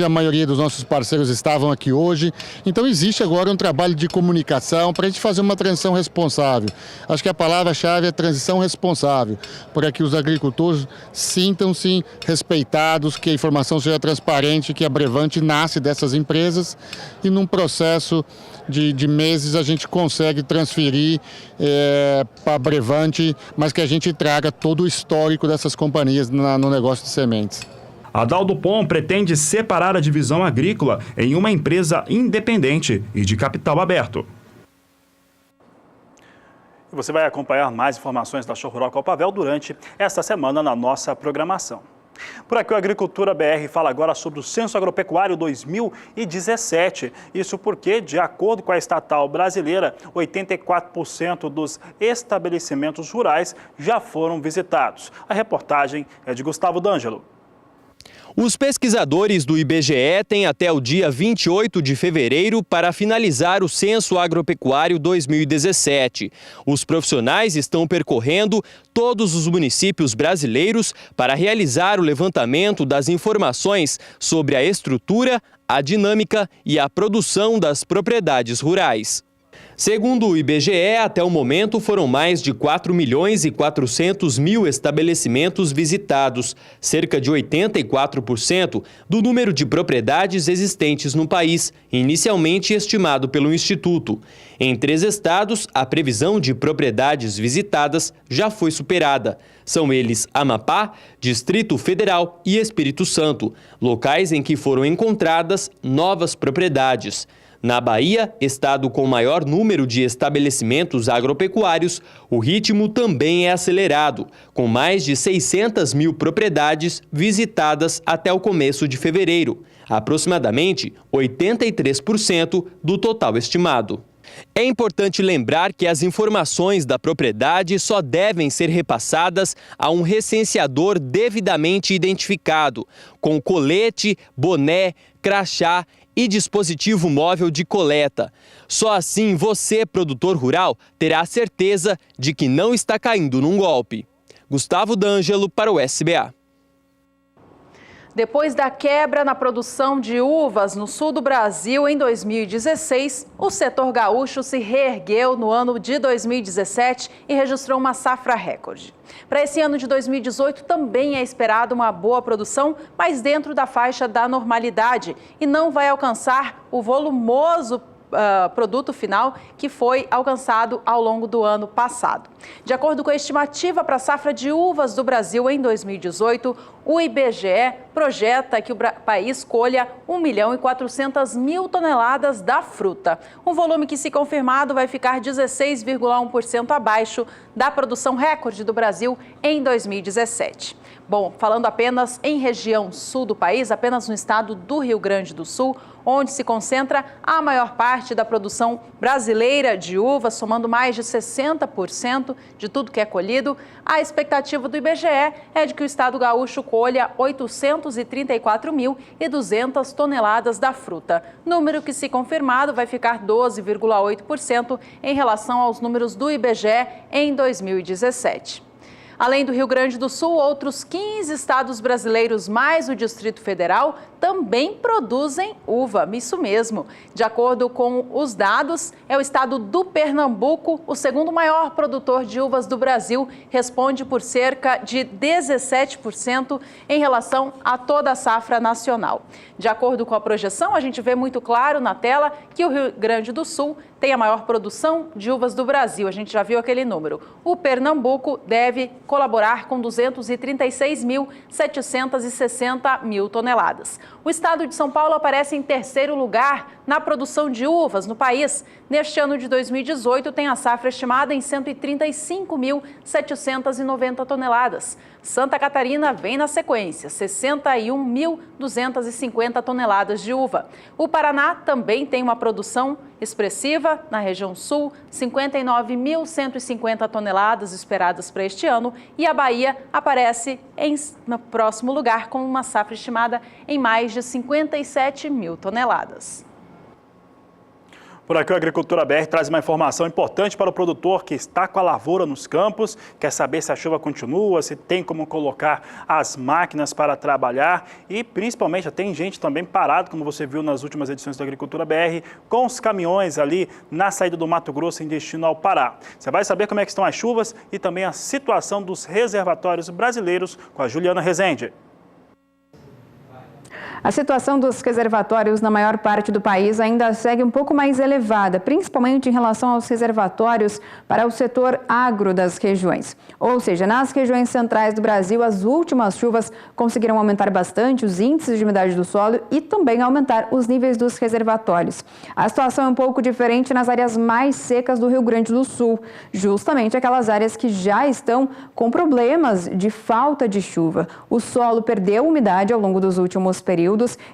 a maioria dos nossos parceiros estavam aqui hoje. Então existe agora um trabalho de comunicação para a gente fazer uma transição responsável. Acho que a palavra-chave é transição responsável, para que os agricultores sintam-se respeitados, que a informação seja transparente, que a Brevante nasce dessas empresas e num processo de meses a gente consegue transferir para a Brevante, mas que a gente traga todo o histórico dessas companhias no negócio de sementes. A Daldopom pretende separar a divisão agrícola em uma empresa independente e de capital aberto. Você vai acompanhar mais informações da Show Rural Copavel durante esta semana na nossa programação. Por aqui, o Agricultura BR fala agora sobre o Censo Agropecuário 2017. Isso porque, de acordo com a estatal brasileira, 84% dos estabelecimentos rurais já foram visitados. A reportagem é de Gustavo D'Angelo. Os pesquisadores do IBGE têm até o dia 28 de fevereiro para finalizar o Censo Agropecuário 2017. Os profissionais estão percorrendo todos os municípios brasileiros para realizar o levantamento das informações sobre a estrutura, a dinâmica e a produção das propriedades rurais. Segundo o IBGE, até o momento foram mais de 4.400.000 estabelecimentos visitados, cerca de 84% do número de propriedades existentes no país, inicialmente estimado pelo Instituto. Em 3 estados, a previsão de propriedades visitadas já foi superada. São eles Amapá, Distrito Federal e Espírito Santo, locais em que foram encontradas novas propriedades. Na Bahia, estado com maior número de estabelecimentos agropecuários, o ritmo também é acelerado, com mais de 600.000 propriedades visitadas até o começo de fevereiro, aproximadamente 83% do total estimado. É importante lembrar que as informações da propriedade só devem ser repassadas a um recenseador devidamente identificado, com colete, boné, crachá e dispositivo móvel de coleta. Só assim você, produtor rural, terá certeza de que não está caindo num golpe. Gustavo D'Angelo para o SBA. Depois da quebra na produção de uvas no sul do Brasil em 2016, o setor gaúcho se reergueu no ano de 2017 e registrou uma safra recorde. Para esse ano de 2018 também é esperado uma boa produção, mas dentro da faixa da normalidade, e não vai alcançar o volumoso produto final que foi alcançado ao longo do ano passado. De acordo com a estimativa para a safra de uvas do Brasil em 2018, o IBGE projeta que o país colha 1.400.000 toneladas da fruta. Um volume que, se confirmado, vai ficar 16,1% abaixo da produção recorde do Brasil em 2017. Bom, falando apenas em região sul do país, apenas no estado do Rio Grande do Sul, onde se concentra a maior parte da produção brasileira de uvas, somando mais de 60% de tudo que é colhido, a expectativa do IBGE é de que o estado gaúcho colha 834.200 toneladas da fruta, número que, se confirmado, vai ficar 12,8% em relação aos números do IBGE em 2017. Além do Rio Grande do Sul, outros 15 estados brasileiros, mais o Distrito Federal, também produzem uva, isso mesmo. De acordo com os dados, é o estado do Pernambuco, o segundo maior produtor de uvas do Brasil, responde por cerca de 17% em relação a toda a safra nacional. De acordo com a projeção, a gente vê muito claro na tela que o Rio Grande do Sul tem a maior produção de uvas do Brasil, a gente já viu aquele número. O Pernambuco deve colaborar com 236.760 toneladas. O estado de São Paulo aparece em terceiro lugar na produção de uvas no país. Neste ano de 2018, tem a safra estimada em 135.790 toneladas. Santa Catarina vem na sequência, 61.250 toneladas de uva. O Paraná também tem uma produção expressiva. Na região sul, 59.150 toneladas esperadas para este ano. E a Bahia aparece no próximo lugar com uma safra estimada em mais de 57 mil toneladas. Por aqui, o Agricultura BR traz uma informação importante para o produtor que está com a lavoura nos campos, quer saber se a chuva continua, se tem como colocar as máquinas para trabalhar e, principalmente, tem gente também parado, como você viu nas últimas edições do Agricultura BR, com os caminhões ali na saída do Mato Grosso em destino ao Pará. Você vai saber como é que estão as chuvas e também a situação dos reservatórios brasileiros com a Juliana Rezende. A situação dos reservatórios na maior parte do país ainda segue um pouco mais elevada, principalmente em relação aos reservatórios para o setor agro das regiões. Ou seja, nas regiões centrais do Brasil, as últimas chuvas conseguiram aumentar bastante os índices de umidade do solo e também aumentar os níveis dos reservatórios. A situação é um pouco diferente nas áreas mais secas do Rio Grande do Sul, justamente aquelas áreas que já estão com problemas de falta de chuva. O solo perdeu umidade ao longo dos últimos períodos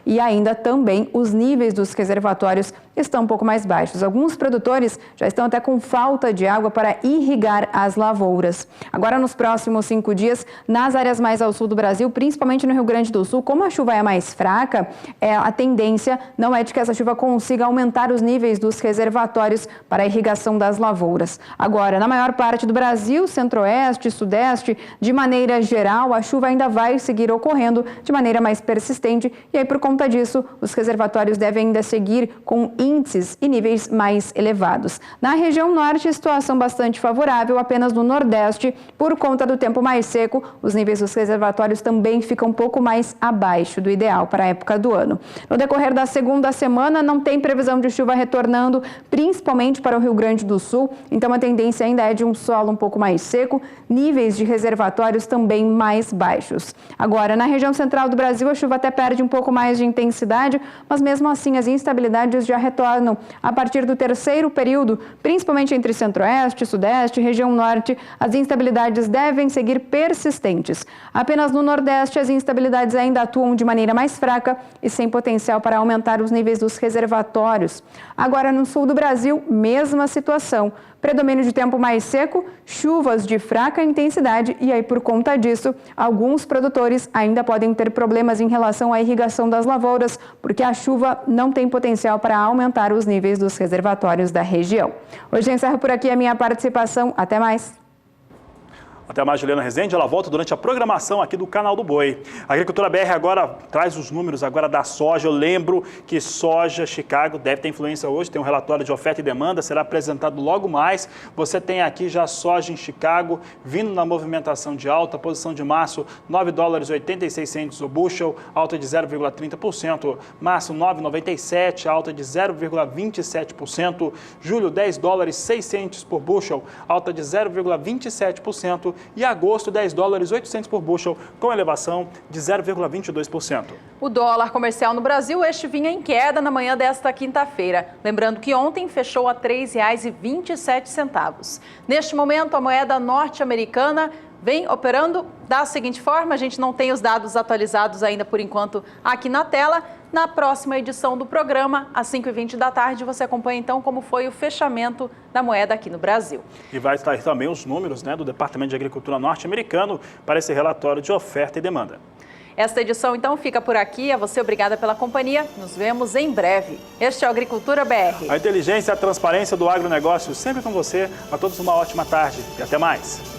e ainda também os níveis dos reservatórios estão um pouco mais baixos. Alguns produtores já estão até com falta de água para irrigar as lavouras. Agora, nos próximos 5 dias, nas áreas mais ao sul do Brasil, principalmente no Rio Grande do Sul, como a chuva é mais fraca, a tendência não é de que essa chuva consiga aumentar os níveis dos reservatórios para a irrigação das lavouras. Agora, na maior parte do Brasil, centro-oeste, sudeste, de maneira geral, a chuva ainda vai seguir ocorrendo de maneira mais persistente. E aí, por conta disso, os reservatórios devem ainda seguir com índices e níveis mais elevados. Na região norte, situação bastante favorável, apenas no nordeste, por conta do tempo mais seco, os níveis dos reservatórios também ficam um pouco mais abaixo do ideal para a época do ano. No decorrer da segunda semana, não tem previsão de chuva retornando, principalmente para o Rio Grande do Sul, então a tendência ainda é de um solo um pouco mais seco, níveis de reservatórios também mais baixos. Agora, na região central do Brasil, a chuva até perde um pouco mais de intensidade, mas mesmo assim as instabilidades já retornam a partir do terceiro período, principalmente entre centro-oeste, sudeste e região norte. As instabilidades devem seguir persistentes. Apenas no nordeste as instabilidades ainda atuam de maneira mais fraca e sem potencial para aumentar os níveis dos reservatórios. Agora no sul do Brasil, mesma situação. Predomínio de tempo mais seco, chuvas de fraca intensidade e aí por conta disso, alguns produtores ainda podem ter problemas em relação à irrigação das lavouras, porque a chuva não tem potencial para aumentar os níveis dos reservatórios da região. Hoje eu encerro por aqui a minha participação. Até mais! Até mais, Juliana Rezende. Ela volta durante a programação aqui do Canal do Boi. A Agricultura BR agora traz os números agora da soja. Eu lembro que soja Chicago deve ter influência hoje. Tem um relatório de oferta e demanda, será apresentado logo mais. Você tem aqui já soja em Chicago vindo na movimentação de alta. Posição de março, $9,86 o bushel, alta de 0,30%. Março, 9,97, alta de 0,27%. Julho, $10,06 por bushel, alta de 0,27%. E agosto, $10,08 por bushel, com elevação de 0,22%. O dólar comercial no Brasil, este vinha em queda na manhã desta quinta-feira. Lembrando que ontem fechou a R$ 3,27. Neste momento, a moeda norte-americana vem operando da seguinte forma: a gente não tem os dados atualizados ainda por enquanto aqui na tela. Na próxima edição do programa, às 5h20 da tarde, você acompanha então como foi o fechamento da moeda aqui no Brasil. E vai estar também os números do Departamento de Agricultura norte-americano para esse relatório de oferta e demanda. Esta edição então fica por aqui. A você, obrigada pela companhia. Nos vemos em breve. Este é o Agricultura BR. A inteligência e a transparência do agronegócio sempre com você. A todos uma ótima tarde e até mais.